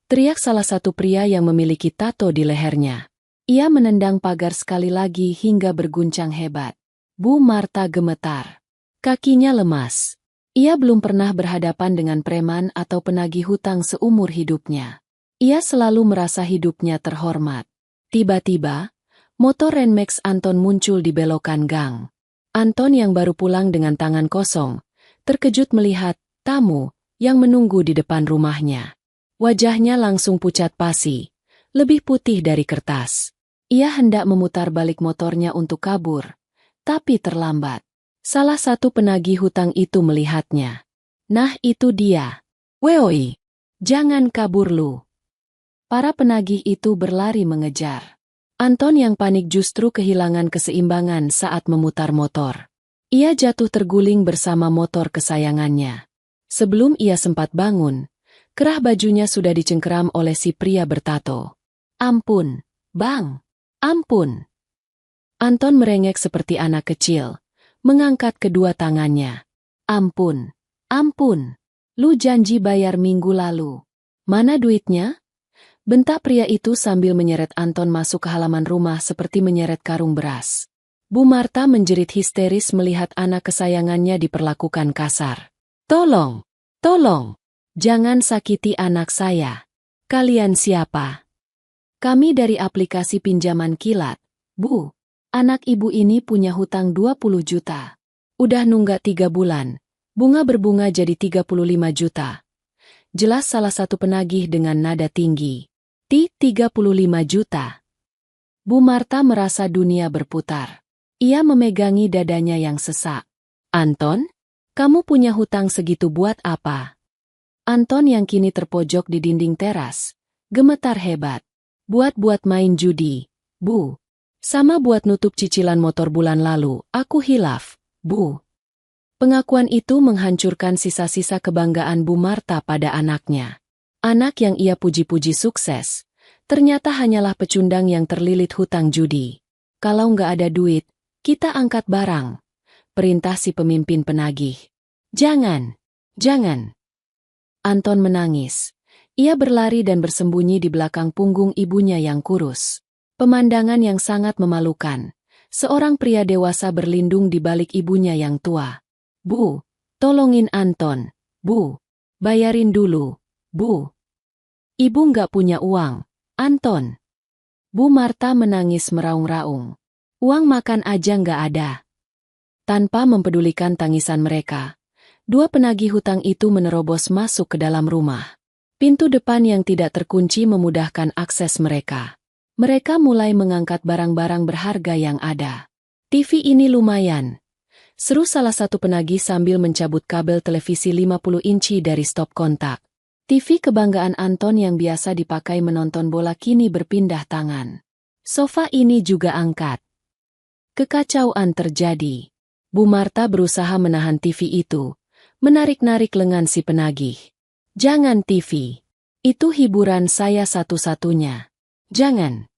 Teriak salah satu pria yang memiliki tato di lehernya. Ia menendang pagar sekali lagi hingga berguncang hebat. Bu Marta gemetar. Kakinya lemas. Ia belum pernah berhadapan dengan preman atau penagih hutang seumur hidupnya. Ia selalu merasa hidupnya terhormat. Tiba-tiba, motor Renmax Anton muncul di belokan gang. Anton yang baru pulang dengan tangan kosong, terkejut melihat tamu yang menunggu di depan rumahnya. Wajahnya langsung pucat pasi, lebih putih dari kertas. Ia hendak memutar balik motornya untuk kabur, tapi terlambat. Salah satu penagih hutang itu melihatnya. Nah itu dia. Woi, jangan kabur lu. Para penagih itu berlari mengejar. Anton yang panik justru kehilangan keseimbangan saat memutar motor. Ia jatuh terguling bersama motor kesayangannya. Sebelum ia sempat bangun, kerah bajunya sudah dicengkeram oleh si pria bertato. Ampun, Bang. Ampun. Anton merengek seperti anak kecil, mengangkat kedua tangannya. Ampun, ampun. Lu janji bayar minggu lalu. Mana duitnya? Bentak pria itu sambil menyeret Anton masuk ke halaman rumah seperti menyeret karung beras. Bu Marta menjerit histeris melihat anak kesayangannya diperlakukan kasar. Tolong, tolong, jangan sakiti anak saya. Kalian siapa? Kami dari aplikasi pinjaman kilat, Bu. Anak ibu ini punya hutang 20 juta. Udah nunggak 3 bulan, bunga berbunga jadi 35 juta. Jelas salah satu penagih dengan nada tinggi. 35 juta. Bu Marta merasa dunia berputar. Ia memegangi dadanya yang sesak. Anton, kamu punya hutang segitu buat apa? Anton yang kini terpojok di dinding teras, gemetar hebat. Buat main judi, Bu. Sama buat nutup cicilan motor bulan lalu, aku hilaf, Bu. Pengakuan itu menghancurkan sisa-sisa kebanggaan Bu Marta pada anaknya. Anak yang ia puji-puji sukses, ternyata hanyalah pecundang yang terlilit hutang judi. Kalau nggak ada duit, kita angkat barang. Perintah si pemimpin penagih. Jangan, jangan. Anton menangis. Ia berlari dan bersembunyi di belakang punggung ibunya yang kurus. Pemandangan yang sangat memalukan. Seorang pria dewasa berlindung di balik ibunya yang tua. Bu, tolongin Anton. Bu, bayarin dulu. Bu. Ibu nggak punya uang, Anton. Bu Marta menangis meraung-raung. Uang makan aja nggak ada. Tanpa mempedulikan tangisan mereka, 2 penagih hutang itu menerobos masuk ke dalam rumah. Pintu depan yang tidak terkunci memudahkan akses mereka. Mereka mulai mengangkat barang-barang berharga yang ada. TV ini lumayan, Seru salah satu penagih sambil mencabut kabel televisi 50 inci dari stop kontak. TV kebanggaan Anton yang biasa dipakai menonton bola kini berpindah tangan. Sofa ini juga angkat. Kekacauan terjadi. Bu Marta berusaha menahan TV itu, menarik-narik lengan si penagih. Jangan TV. Itu hiburan saya satu-satunya. Jangan.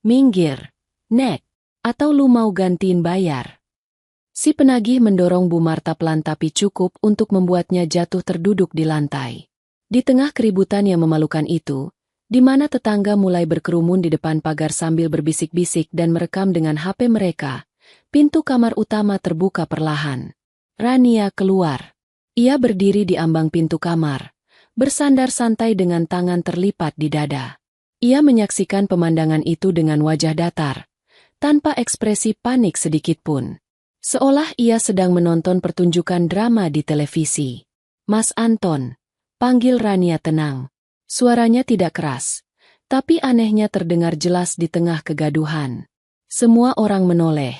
Minggir. Nek. Atau lu mau gantiin bayar? Si penagih mendorong Bu Marta pelan tapi cukup untuk membuatnya jatuh terduduk di lantai. Di tengah keributan yang memalukan itu, di mana tetangga mulai berkerumun di depan pagar sambil berbisik-bisik dan merekam dengan HP mereka, pintu kamar utama terbuka perlahan. Rania keluar. Ia berdiri di ambang pintu kamar, bersandar santai dengan tangan terlipat di dada. Ia menyaksikan pemandangan itu dengan wajah datar, tanpa ekspresi panik sedikitpun. Seolah ia sedang menonton pertunjukan drama di televisi. Mas Anton, panggil Rania tenang. Suaranya tidak keras, tapi anehnya terdengar jelas di tengah kegaduhan. Semua orang menoleh,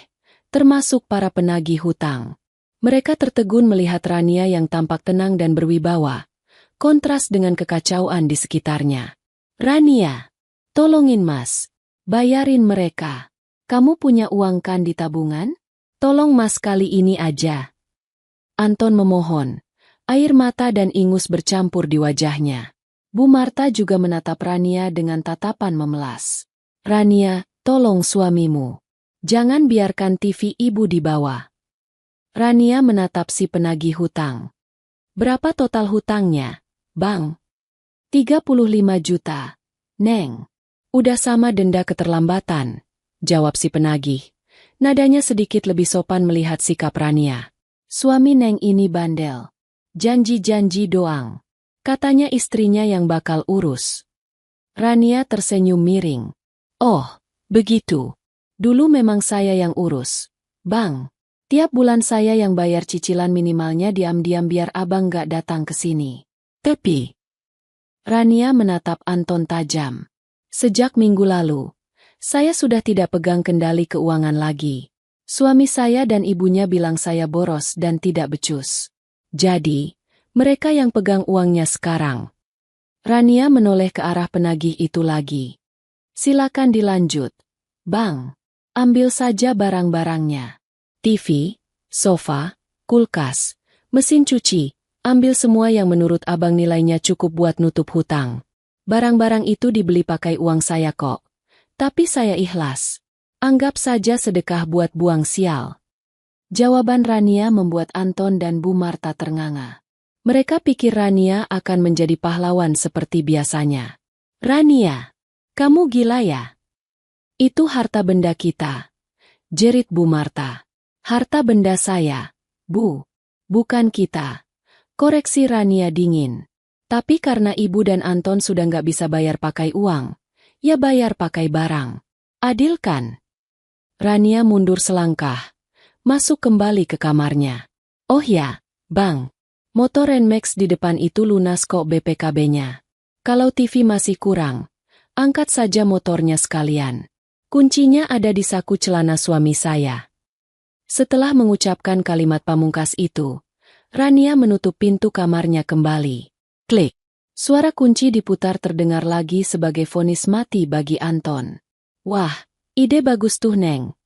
termasuk para penagih hutang. Mereka tertegun melihat Rania yang tampak tenang dan berwibawa, kontras dengan kekacauan di sekitarnya. Rania, tolongin mas, bayarin mereka. Kamu punya uang kan di tabungan? Tolong mas kali ini aja. Anton memohon. Air mata dan ingus bercampur di wajahnya. Bu Marta juga menatap Rania dengan tatapan memelas. Rania, tolong suamimu. Jangan biarkan TV ibu dibawa. Rania menatap si penagih hutang. Berapa total hutangnya, Bang? 35 juta. Neng. Udah sama denda keterlambatan, jawab si penagih. Nadanya sedikit lebih sopan melihat sikap Rania. Suami Neng ini bandel. Janji-janji doang. Katanya istrinya yang bakal urus. Rania tersenyum miring. Oh, begitu. Dulu memang saya yang urus. Bang, tiap bulan saya yang bayar cicilan minimalnya diam-diam biar abang gak datang ke sini. Tapi, Rania menatap Anton tajam. Sejak minggu lalu, saya sudah tidak pegang kendali keuangan lagi. Suami saya dan ibunya bilang saya boros dan tidak becus. Jadi, mereka yang pegang uangnya sekarang. Rania menoleh ke arah penagih itu lagi. Silakan dilanjut. Bang, ambil saja barang-barangnya. TV, sofa, kulkas, mesin cuci, ambil semua yang menurut abang nilainya cukup buat nutup hutang. Barang-barang itu dibeli pakai uang saya kok. Tapi saya ikhlas. Anggap saja sedekah buat buang sial. Jawaban Rania membuat Anton dan Bu Marta ternganga. Mereka pikir Rania akan menjadi pahlawan seperti biasanya. Rania, kamu gila ya? Itu harta benda kita, jerit Bu Marta. Harta benda saya, Bu. Bukan kita. Koreksi Rania dingin. Tapi karena ibu dan Anton sudah nggak bisa bayar pakai uang, ya bayar pakai barang. Adil kan? Rania mundur selangkah, masuk kembali ke kamarnya. Oh ya, Bang, motor Nmax di depan itu lunas kok BPKB-nya. Kalau TV masih kurang, angkat saja motornya sekalian. Kuncinya ada di saku celana suami saya. Setelah mengucapkan kalimat pamungkas itu, Rania menutup pintu kamarnya kembali. Klik. Suara kunci diputar terdengar lagi sebagai vonis mati bagi Anton. Wah, ide bagus tuh Neng.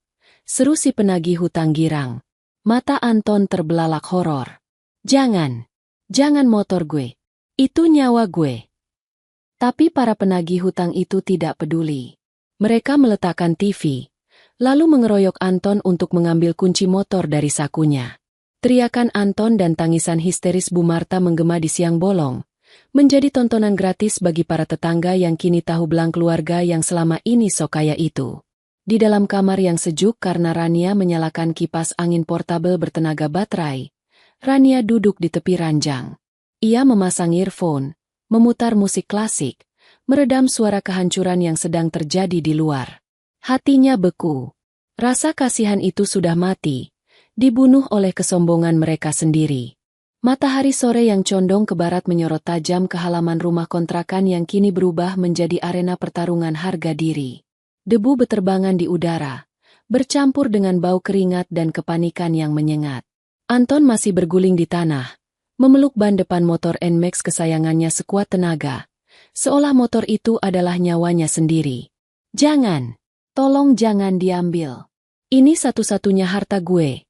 Seru si penagih hutang girang. Mata Anton terbelalak horor. Jangan motor gue. Itu nyawa gue. Tapi para penagih hutang itu tidak peduli. Mereka meletakkan TV, lalu mengeroyok Anton untuk mengambil kunci motor dari sakunya. Teriakan Anton dan tangisan histeris Bu Marta menggema di siang bolong, menjadi tontonan gratis bagi para tetangga yang kini tahu belang keluarga yang selama ini sok kaya itu. Di dalam kamar yang sejuk karena Rania menyalakan kipas angin portabel bertenaga baterai, Rania duduk di tepi ranjang. Ia memasang earphone, memutar musik klasik, meredam suara kehancuran yang sedang terjadi di luar. Hatinya beku. Rasa kasihan itu sudah mati, dibunuh oleh kesombongan mereka sendiri. Matahari sore yang condong ke barat menyorot tajam ke halaman rumah kontrakan yang kini berubah menjadi arena pertarungan harga diri. Debu beterbangan di udara, bercampur dengan bau keringat dan kepanikan yang menyengat. Anton masih berguling di tanah, memeluk ban depan motor NMAX kesayangannya sekuat tenaga, seolah motor itu adalah nyawanya sendiri. "Jangan! Tolong jangan diambil. Ini satu-satunya harta gue,"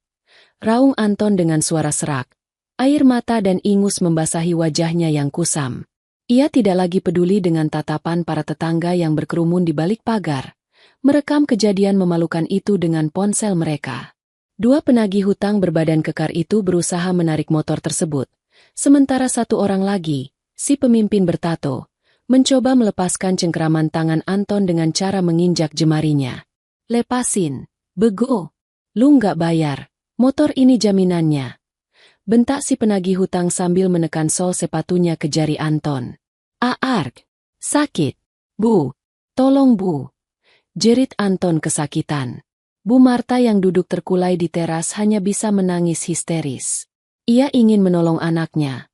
raung Anton dengan suara serak. Air mata dan ingus membasahi wajahnya yang kusam. Ia tidak lagi peduli dengan tatapan para tetangga yang berkerumun di balik pagar, merekam kejadian memalukan itu dengan ponsel mereka. Dua penagih hutang berbadan kekar itu berusaha menarik motor tersebut, sementara satu orang lagi, si pemimpin bertato, mencoba melepaskan cengkeraman tangan Anton dengan cara menginjak jemarinya. "Lepasin, bego. Lu nggak bayar, motor ini jaminannya," bentak si penagih hutang sambil menekan sol sepatunya ke jari Anton. "Aarg, sakit. Bu, tolong bu," jerit Anton kesakitan. Bu Marta yang duduk terkulai di teras hanya bisa menangis histeris. Ia ingin menolong anaknya,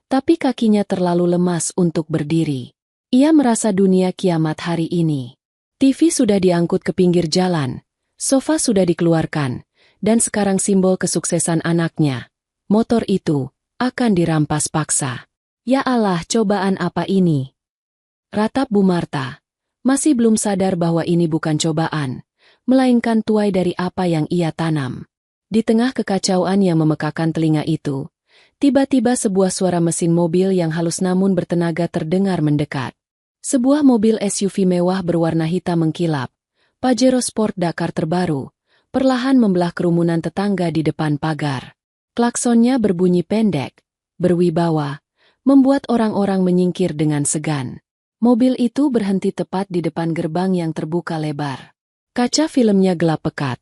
tapi kakinya terlalu lemas untuk berdiri. Ia merasa dunia kiamat hari ini. TV sudah diangkut ke pinggir jalan, sofa sudah dikeluarkan, dan sekarang simbol kesuksesan anaknya, motor itu, akan dirampas paksa. "Ya Allah, cobaan apa ini?" ratap Bu Marta. Masih belum sadar bahwa ini bukan cobaan, melainkan tuai dari apa yang ia tanam. Di tengah kekacauan yang memekakan telinga itu, tiba-tiba sebuah suara mesin mobil yang halus namun bertenaga terdengar mendekat. Sebuah mobil SUV mewah berwarna hitam mengkilap, Pajero Sport Dakar terbaru, perlahan membelah kerumunan tetangga di depan pagar. Klaksonnya berbunyi pendek, berwibawa, membuat orang-orang menyingkir dengan segan. Mobil itu berhenti tepat di depan gerbang yang terbuka lebar. Kaca filmnya gelap pekat,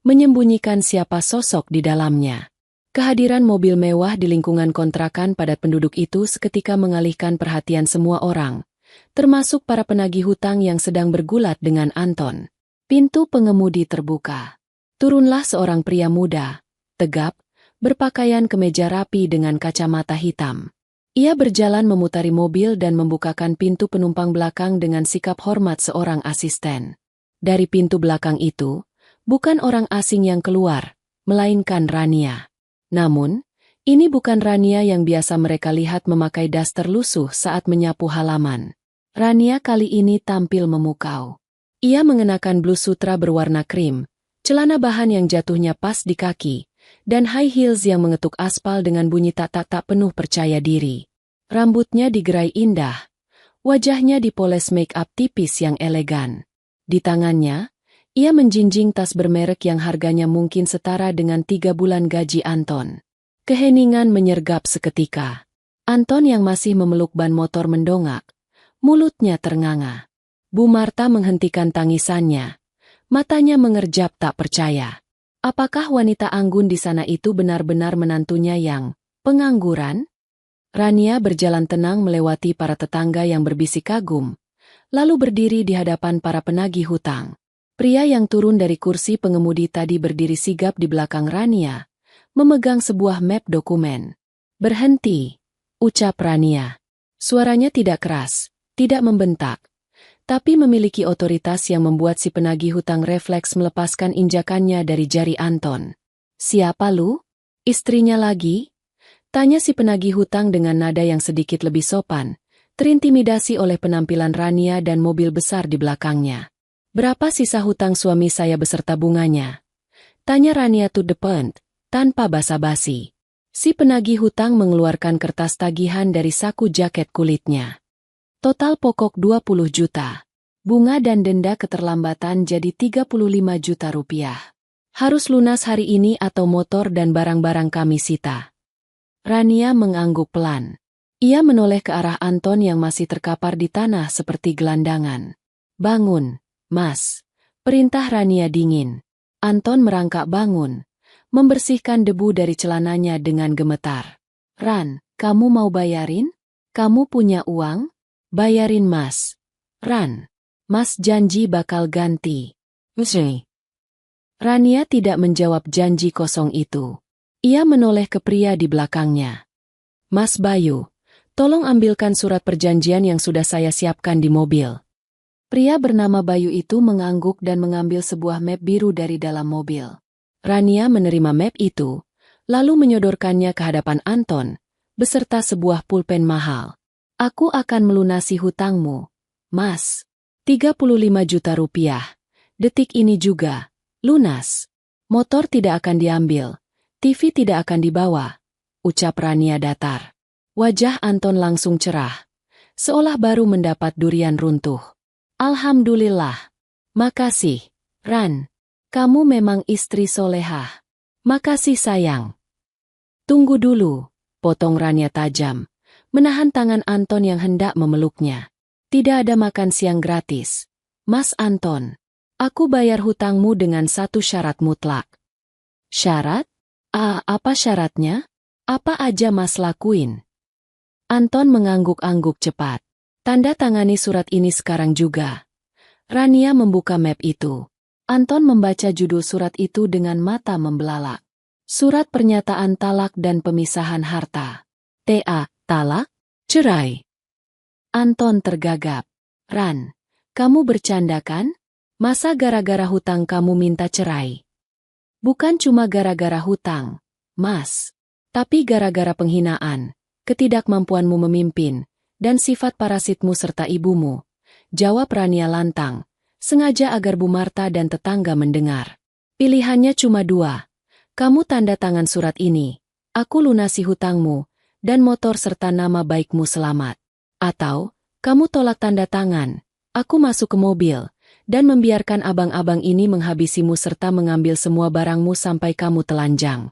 menyembunyikan siapa sosok di dalamnya. Kehadiran mobil mewah di lingkungan kontrakan padat penduduk itu seketika mengalihkan perhatian semua orang, termasuk para penagih hutang yang sedang bergulat dengan Anton. Pintu pengemudi terbuka. Turunlah seorang pria muda, tegap, berpakaian kemeja rapi dengan kacamata hitam. Ia berjalan memutari mobil dan membukakan pintu penumpang belakang dengan sikap hormat seorang asisten. Dari pintu belakang itu, bukan orang asing yang keluar, melainkan Rania. Namun, ini bukan Rania yang biasa mereka lihat memakai daster lusuh saat menyapu halaman. Rania kali ini tampil memukau. Ia mengenakan blus sutra berwarna krim, celana bahan yang jatuhnya pas di kaki, dan high heels yang mengetuk aspal dengan bunyi tak-tak penuh percaya diri. Rambutnya digerai indah, wajahnya dipoles make-up tipis yang elegan. Di tangannya, ia menjinjing tas bermerek yang harganya mungkin setara dengan 3 bulan gaji Anton. Keheningan menyergap seketika. Anton yang masih memeluk ban motor mendongak, mulutnya ternganga. Bu Marta menghentikan tangisannya, matanya mengerjap tak percaya. Apakah wanita anggun di sana itu benar-benar menantunya yang pengangguran? Rania berjalan tenang melewati para tetangga yang berbisik kagum, lalu berdiri di hadapan para penagih hutang. Pria yang turun dari kursi pengemudi tadi berdiri sigap di belakang Rania, memegang sebuah map dokumen. "Berhenti," ucap Rania. Suaranya tidak keras, tidak membentak, tapi memiliki otoritas yang membuat si penagih hutang refleks melepaskan injakannya dari jari Anton. "Siapa lu? Istrinya lagi?" tanya si penagih hutang dengan nada yang sedikit lebih sopan, terintimidasi oleh penampilan Rania dan mobil besar di belakangnya. "Berapa sisa hutang suami saya beserta bunganya?" tanya Rania to the point, tanpa basa-basi. Si penagih hutang mengeluarkan kertas tagihan dari saku jaket kulitnya. Total pokok 20 juta. Bunga dan denda keterlambatan jadi 35 juta rupiah. Harus lunas hari ini atau motor dan barang-barang kami sita. Rania mengangguk pelan. Ia menoleh ke arah Anton yang masih terkapar di tanah seperti gelandangan. "Bangun, Mas," perintah Rania dingin. Anton merangkak bangun, membersihkan debu dari celananya dengan gemetar. "Ran, kamu mau bayarin? Kamu punya uang? Bayarin Mas." "Ran, Mas janji bakal ganti." Rania tidak menjawab janji kosong itu. Ia menoleh ke pria di belakangnya. "Mas Bayu, tolong ambilkan surat perjanjian yang sudah saya siapkan di mobil." Pria bernama Bayu itu mengangguk dan mengambil sebuah map biru dari dalam mobil. Rania menerima map itu, lalu menyodorkannya ke hadapan Anton, beserta sebuah pulpen mahal. Aku akan melunasi hutangmu, Mas. 35 juta rupiah. Detik ini juga. Lunas. Motor tidak akan diambil. TV tidak akan dibawa. Ucap Rania datar. Wajah Anton langsung cerah. Seolah baru mendapat durian runtuh. Alhamdulillah. Makasih, Ran. Kamu memang istri solehah. Makasih sayang. Tunggu dulu, potong Rania tajam. Menahan tangan Anton yang hendak memeluknya. Tidak ada makan siang gratis. Mas Anton, aku bayar hutangmu dengan satu syarat mutlak. Syarat? Apa syaratnya? Apa aja Mas lakuin? Anton mengangguk-angguk cepat. Tanda tangani surat ini sekarang juga. Rania membuka map itu. Anton membaca judul surat itu dengan mata membelalak. Surat pernyataan talak dan pemisahan harta. Talak? Cerai. Anton tergagap. Ran, kamu bercanda kan? Masa gara-gara hutang kamu minta cerai? Bukan cuma gara-gara hutang, Mas. Tapi gara-gara penghinaan, ketidakmampuanmu memimpin, dan sifat parasitmu serta ibumu. Jawab Rania lantang, sengaja agar Bu Marta dan tetangga mendengar. Pilihannya cuma dua. Kamu tanda tangan surat ini, aku lunasi hutangmu, dan motor serta nama baikmu selamat. Atau, kamu tolak tanda tangan, aku masuk ke mobil, dan membiarkan abang-abang ini menghabisimu serta mengambil semua barangmu sampai kamu telanjang.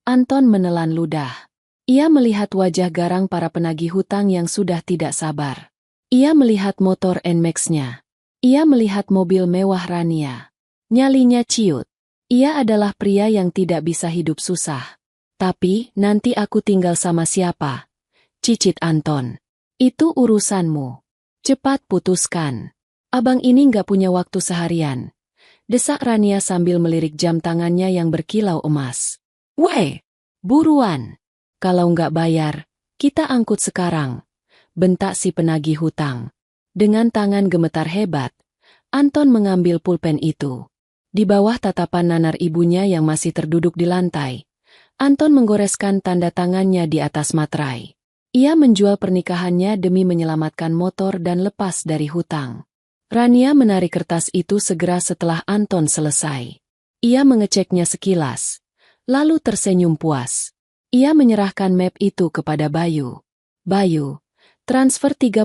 Anton menelan ludah. Ia melihat wajah garang para penagih hutang yang sudah tidak sabar. Ia melihat motor NMAX-nya. Ia melihat mobil mewah Rania. Nyalinya ciut. Ia adalah pria yang tidak bisa hidup susah. Tapi, nanti aku tinggal sama siapa? Cicit Anton. Itu urusanmu. Cepat putuskan. Abang ini nggak punya waktu seharian. Desak Rania sambil melirik jam tangannya yang berkilau emas. Weh, buruan. Kalau nggak bayar, kita angkut sekarang. Bentak si penagih hutang. Dengan tangan gemetar hebat, Anton mengambil pulpen itu. Di bawah tatapan nanar ibunya yang masih terduduk di lantai, Anton menggoreskan tanda tangannya di atas materai. Ia menjual pernikahannya demi menyelamatkan motor dan lepas dari hutang. Rania menarik kertas itu segera setelah Anton selesai. Ia mengeceknya sekilas, lalu tersenyum puas. Ia menyerahkan map itu kepada Bayu. Bayu, transfer 35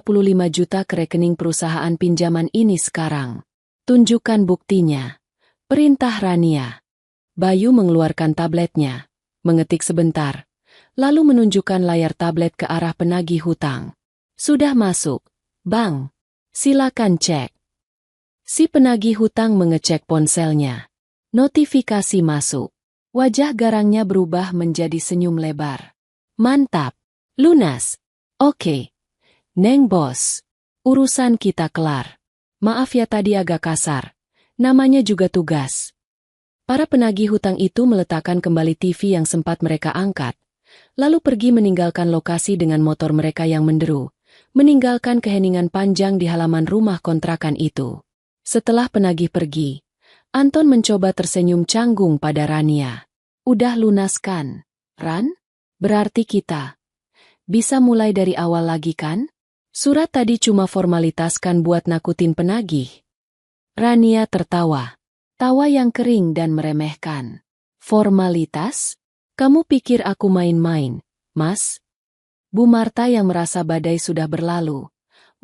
juta ke rekening perusahaan pinjaman ini sekarang. Tunjukkan buktinya. Perintah Rania. Bayu mengeluarkan tabletnya, mengetik sebentar, lalu menunjukkan layar tablet ke arah penagih hutang. Sudah masuk, Bang. Silakan cek. Si penagih hutang mengecek ponselnya. Notifikasi masuk. Wajah garangnya berubah menjadi senyum lebar. Mantap. Lunas. Oke. Neng bos. Urusan kita kelar. Maaf ya tadi agak kasar. Namanya juga tugas. Para penagih hutang itu meletakkan kembali TV yang sempat mereka angkat. Lalu pergi meninggalkan lokasi dengan motor mereka yang menderu. Meninggalkan keheningan panjang di halaman rumah kontrakan itu. Setelah penagih pergi, Anton mencoba tersenyum canggung pada Rania. Udah lunas kan, Ran? Berarti kita bisa mulai dari awal lagi kan? Surat tadi cuma formalitas kan buat nakutin penagih. Rania tertawa. Tawa yang kering dan meremehkan. Formalitas? Kamu pikir aku main-main, Mas? Bu Marta yang merasa badai sudah berlalu,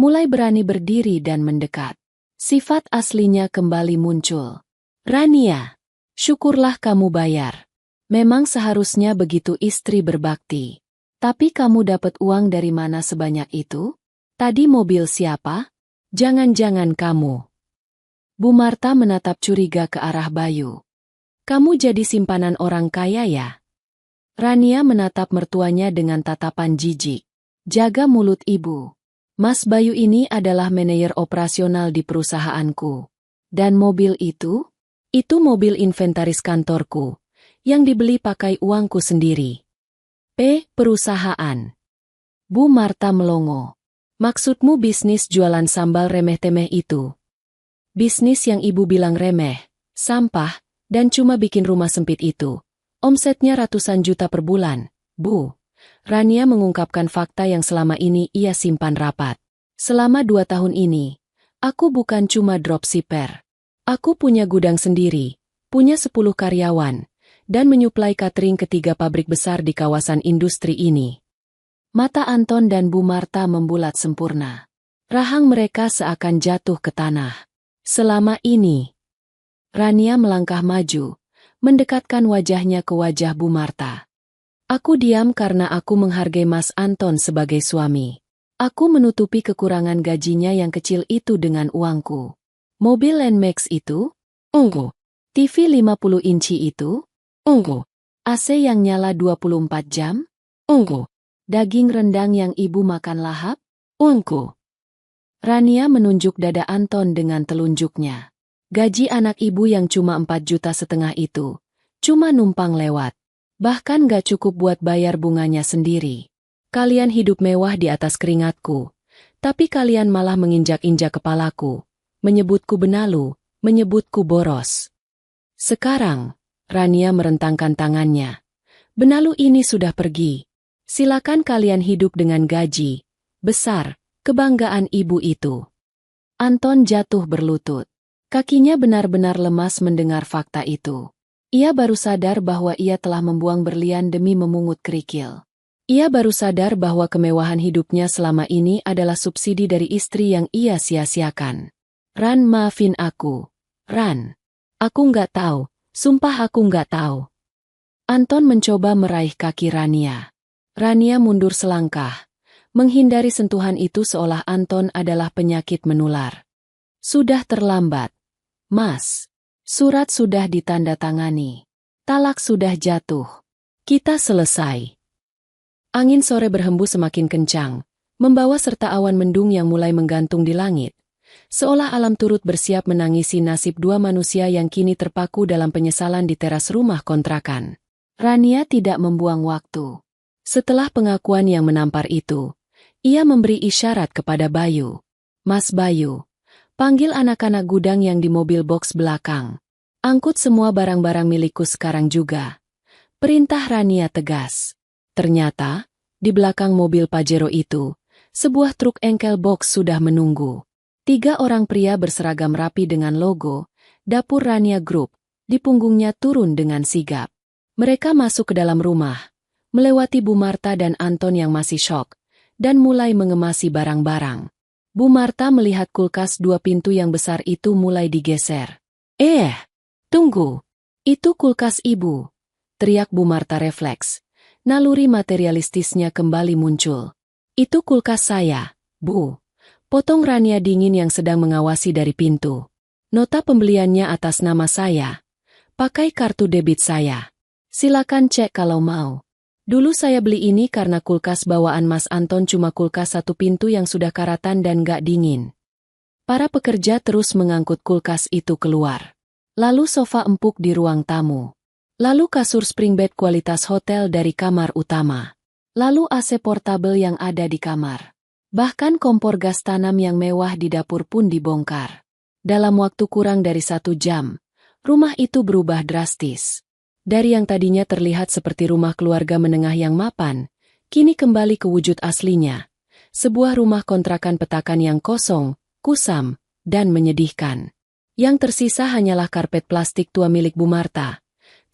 mulai berani berdiri dan mendekat. Sifat aslinya kembali muncul. Rania, syukurlah kamu bayar. Memang seharusnya begitu istri berbakti. Tapi kamu dapat uang dari mana sebanyak itu? Tadi mobil siapa? Jangan-jangan kamu. Bu Marta menatap curiga ke arah Bayu. Kamu jadi simpanan orang kaya ya? Rania menatap mertuanya dengan tatapan jijik. Jaga mulut ibu. Mas Bayu ini adalah manajer operasional di perusahaanku. Dan mobil itu? Itu mobil inventaris kantorku, yang dibeli pakai uangku sendiri. Perusahaan. Bu Marta melongo. Maksudmu bisnis jualan sambal remeh-temeh itu? Bisnis yang ibu bilang remeh, sampah, dan cuma bikin rumah sempit itu. Omsetnya ratusan juta per bulan, Bu. Rania mengungkapkan fakta yang selama ini ia simpan rapat. Selama 2 tahun ini, aku bukan cuma dropshipper. Aku punya gudang sendiri, punya 10 karyawan, dan menyuplai catering ke 3 pabrik besar di kawasan industri ini. Mata Anton dan Bu Marta membulat sempurna. Rahang mereka seakan jatuh ke tanah. Selama ini, Rania melangkah maju, mendekatkan wajahnya ke wajah Bu Marta. Aku diam karena aku menghargai Mas Anton sebagai suami. Aku menutupi kekurangan gajinya yang kecil itu dengan uangku. Mobil Landmax itu? Enggak. TV 50 inci itu? Enggak. AC yang nyala 24 jam? Enggak. Daging rendang yang ibu makan lahap? Enggak. Rania menunjuk dada Anton dengan telunjuknya. Gaji anak ibu yang cuma 4,5 juta itu, cuma numpang lewat. Bahkan gak cukup buat bayar bunganya sendiri. Kalian hidup mewah di atas keringatku, tapi kalian malah menginjak-injak kepalaku, menyebutku benalu, menyebutku boros. Sekarang, Rania merentangkan tangannya. Benalu ini sudah pergi. Silakan kalian hidup dengan gaji besar, kebanggaan ibu itu. Anton jatuh berlutut. Kakinya benar-benar lemas mendengar fakta itu. Ia baru sadar bahwa ia telah membuang berlian demi memungut kerikil. Ia baru sadar bahwa kemewahan hidupnya selama ini adalah subsidi dari istri yang ia sia-siakan. Ran, maafin aku. Ran. Aku nggak tahu. Sumpah aku nggak tahu. Anton mencoba meraih kaki Rania. Rania mundur selangkah. Menghindari sentuhan itu seolah Anton adalah penyakit menular. Sudah terlambat. Mas. Surat sudah ditandatangani. Talak sudah jatuh. Kita selesai. Angin sore berhembus semakin kencang, membawa serta awan mendung yang mulai menggantung di langit. Seolah alam turut bersiap menangisi nasib 2 manusia yang kini terpaku dalam penyesalan di teras rumah kontrakan. Rania tidak membuang waktu. Setelah pengakuan yang menampar itu, ia memberi isyarat kepada Bayu. Mas Bayu. Panggil anak-anak gudang yang di mobil box belakang. Angkut semua barang-barang milikku sekarang juga. Perintah Rania tegas. Ternyata, di belakang mobil Pajero itu, sebuah truk engkel box sudah menunggu. 3 orang pria berseragam rapi dengan logo, Dapur Rania Group, di punggungnya turun dengan sigap. Mereka masuk ke dalam rumah, melewati Bu Marta dan Anton yang masih syok, dan mulai mengemasi barang-barang. Bu Marta melihat kulkas 2 pintu yang besar itu mulai digeser. Tunggu. Itu kulkas ibu. Teriak Bu Marta refleks. Naluri materialistisnya kembali muncul. Itu kulkas saya, Bu. Potong Rania dingin yang sedang mengawasi dari pintu. Nota pembeliannya atas nama saya. Pakai kartu debit saya. Silakan cek kalau mau. Dulu saya beli ini karena kulkas bawaan Mas Anton cuma kulkas 1 pintu yang sudah karatan dan gak dingin. Para pekerja terus mengangkut kulkas itu keluar. Lalu sofa empuk di ruang tamu. Lalu kasur spring bed kualitas hotel dari kamar utama. Lalu AC portable yang ada di kamar. Bahkan kompor gas tanam yang mewah di dapur pun dibongkar. Dalam waktu kurang dari 1 jam, rumah itu berubah drastis. Dari yang tadinya terlihat seperti rumah keluarga menengah yang mapan, kini kembali ke wujud aslinya. Sebuah rumah kontrakan petakan yang kosong, kusam, dan menyedihkan. Yang tersisa hanyalah karpet plastik tua milik Bu Marta,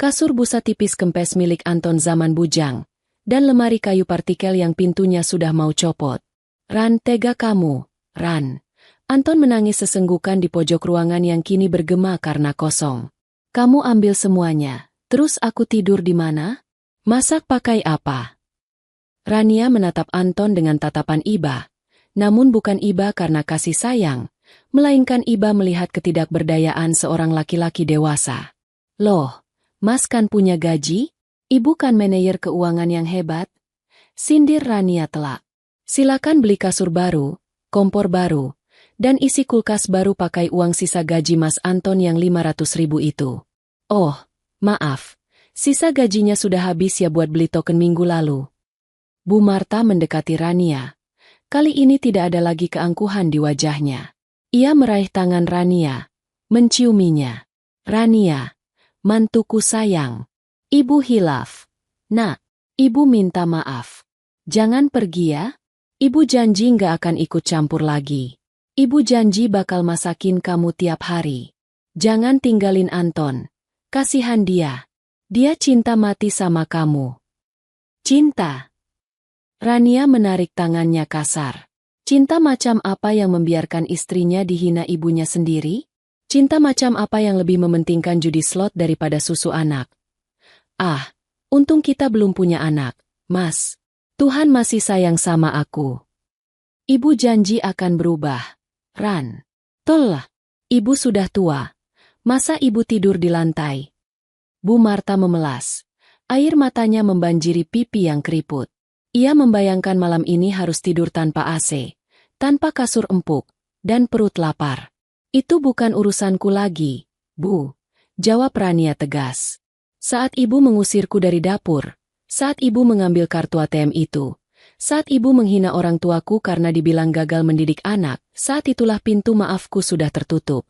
kasur busa tipis kempes milik Anton zaman bujang, dan lemari kayu partikel yang pintunya sudah mau copot. Ran, tega kamu, Ran. Anton menangis sesenggukan di pojok ruangan yang kini bergema karena kosong. Kamu ambil semuanya. Terus aku tidur di mana? Masak pakai apa? Rania menatap Anton dengan tatapan iba, namun bukan iba karena kasih sayang, melainkan iba melihat ketidakberdayaan seorang laki-laki dewasa. Loh, Mas kan punya gaji? Ibu kan manajer keuangan yang hebat? Sindir Rania telak. Silakan beli kasur baru, kompor baru, dan isi kulkas baru pakai uang sisa gaji Mas Anton yang 500.000 itu. Oh, maaf, sisa gajinya sudah habis ya buat beli token minggu lalu. Bu Marta mendekati Rania, Kali ini tidak ada lagi keangkuhan di wajahnya. Ia meraih tangan Rania, menciuminya. Rania, mantuku sayang. Ibu hilaf. Nak, ibu minta maaf. Jangan pergi ya. Ibu janji nggak akan ikut campur lagi. Ibu janji bakal masakin kamu tiap hari. Jangan tinggalin Anton. Kasihan dia. Dia cinta mati sama kamu. Cinta. Rania menarik tangannya kasar. Cinta macam apa yang membiarkan istrinya dihina ibunya sendiri? Cinta macam apa yang lebih mementingkan judi slot daripada susu anak? Ah, untung kita belum punya anak, Mas. Tuhan masih sayang sama aku. Ibu janji akan berubah. Ran. Tollah. Ibu sudah tua. Masa ibu tidur di lantai? Bu Marta memelas. Air matanya membanjiri pipi yang keriput. Ia membayangkan malam ini harus tidur tanpa AC. Tanpa kasur empuk, dan perut lapar. Itu bukan urusanku lagi, Bu. Jawab Rania tegas. Saat ibu mengusirku dari dapur, saat ibu mengambil kartu ATM itu, saat ibu menghina orang tuaku karena dibilang gagal mendidik anak, saat itulah pintu maafku sudah tertutup.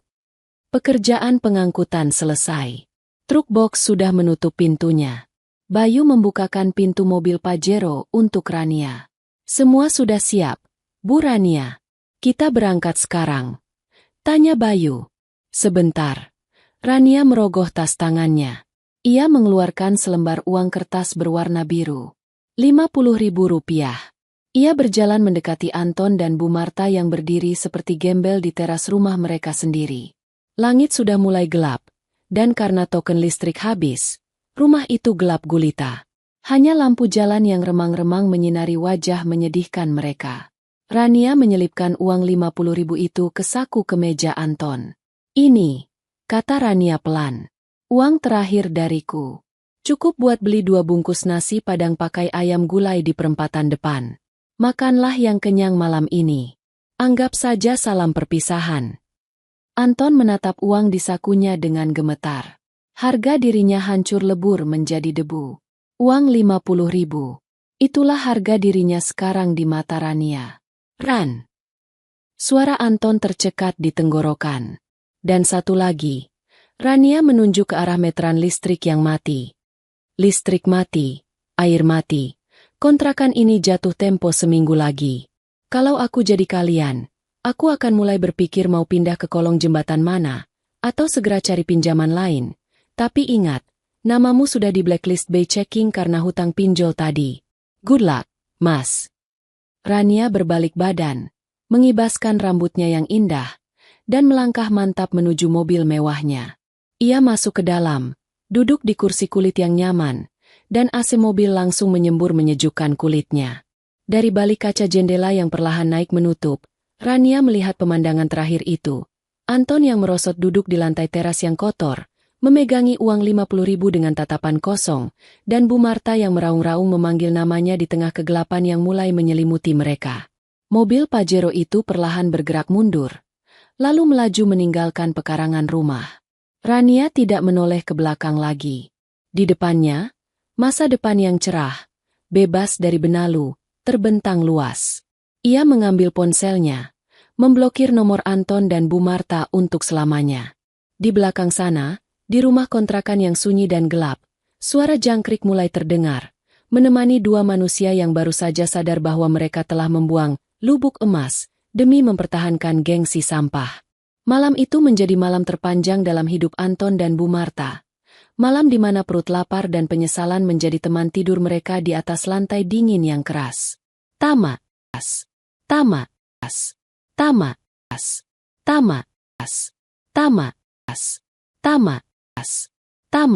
Pekerjaan pengangkutan selesai. Truk box sudah menutup pintunya. Bayu membukakan pintu mobil Pajero untuk Rania. Semua sudah siap. Bu Rania, kita berangkat sekarang. Tanya Bayu. Sebentar. Rania merogoh tas tangannya. Ia mengeluarkan selembar uang kertas berwarna biru. 50.000 rupiah. Ia berjalan mendekati Anton dan Bu Marta yang berdiri seperti gembel di teras rumah mereka sendiri. Langit sudah mulai gelap, dan karena token listrik habis, rumah itu gelap gulita. Hanya lampu jalan yang remang-remang menyinari wajah menyedihkan mereka. Rania menyelipkan uang 50.000 itu ke saku kemeja Anton. Ini, kata Rania pelan. Uang terakhir dariku. Cukup buat beli 2 bungkus nasi padang pakai ayam gulai di perempatan depan. Makanlah yang kenyang malam ini. Anggap saja salam perpisahan. Anton menatap uang di sakunya dengan gemetar. Harga dirinya hancur lebur menjadi debu. Uang 50.000. Itulah harga dirinya sekarang di mata Rania. Ran. Suara Anton tercekat di tenggorokan. Dan satu lagi. Rania menunjuk ke arah meteran listrik yang mati. Listrik mati, air mati. Kontrakan ini jatuh tempo seminggu lagi. Kalau aku jadi kalian, aku akan mulai berpikir mau pindah ke kolong jembatan mana, atau segera cari pinjaman lain. Tapi ingat, namamu sudah di blacklist by checking karena hutang pinjol tadi. Good luck, Mas. Rania berbalik badan, mengibaskan rambutnya yang indah, dan melangkah mantap menuju mobil mewahnya. Ia masuk ke dalam, duduk di kursi kulit yang nyaman, dan AC mobil langsung menyembur menyejukkan kulitnya. Dari balik kaca jendela yang perlahan naik menutup, Rania melihat pemandangan terakhir itu. Anton yang merosot duduk di lantai teras yang kotor, memegangi uang 50.000 dengan tatapan kosong, dan Bu Marta yang meraung-raung memanggil namanya di tengah kegelapan yang mulai menyelimuti mereka. Mobil Pajero itu perlahan bergerak mundur, lalu melaju meninggalkan pekarangan rumah. Rania tidak menoleh ke belakang lagi. Di depannya, masa depan yang cerah, bebas dari benalu, terbentang luas. Ia mengambil ponselnya, memblokir nomor Anton dan Bu Marta untuk selamanya. Di belakang sana, di rumah kontrakan yang sunyi dan gelap, suara jangkrik mulai terdengar, menemani 2 manusia yang baru saja sadar bahwa mereka telah membuang lubuk emas demi mempertahankan gengsi sampah. Malam itu menjadi malam terpanjang dalam hidup Anton dan Bu Marta. Malam di mana perut lapar dan penyesalan menjadi teman tidur mereka di atas lantai dingin yang keras. Tamat. Tamat. Tamat. Tamat. Tamat.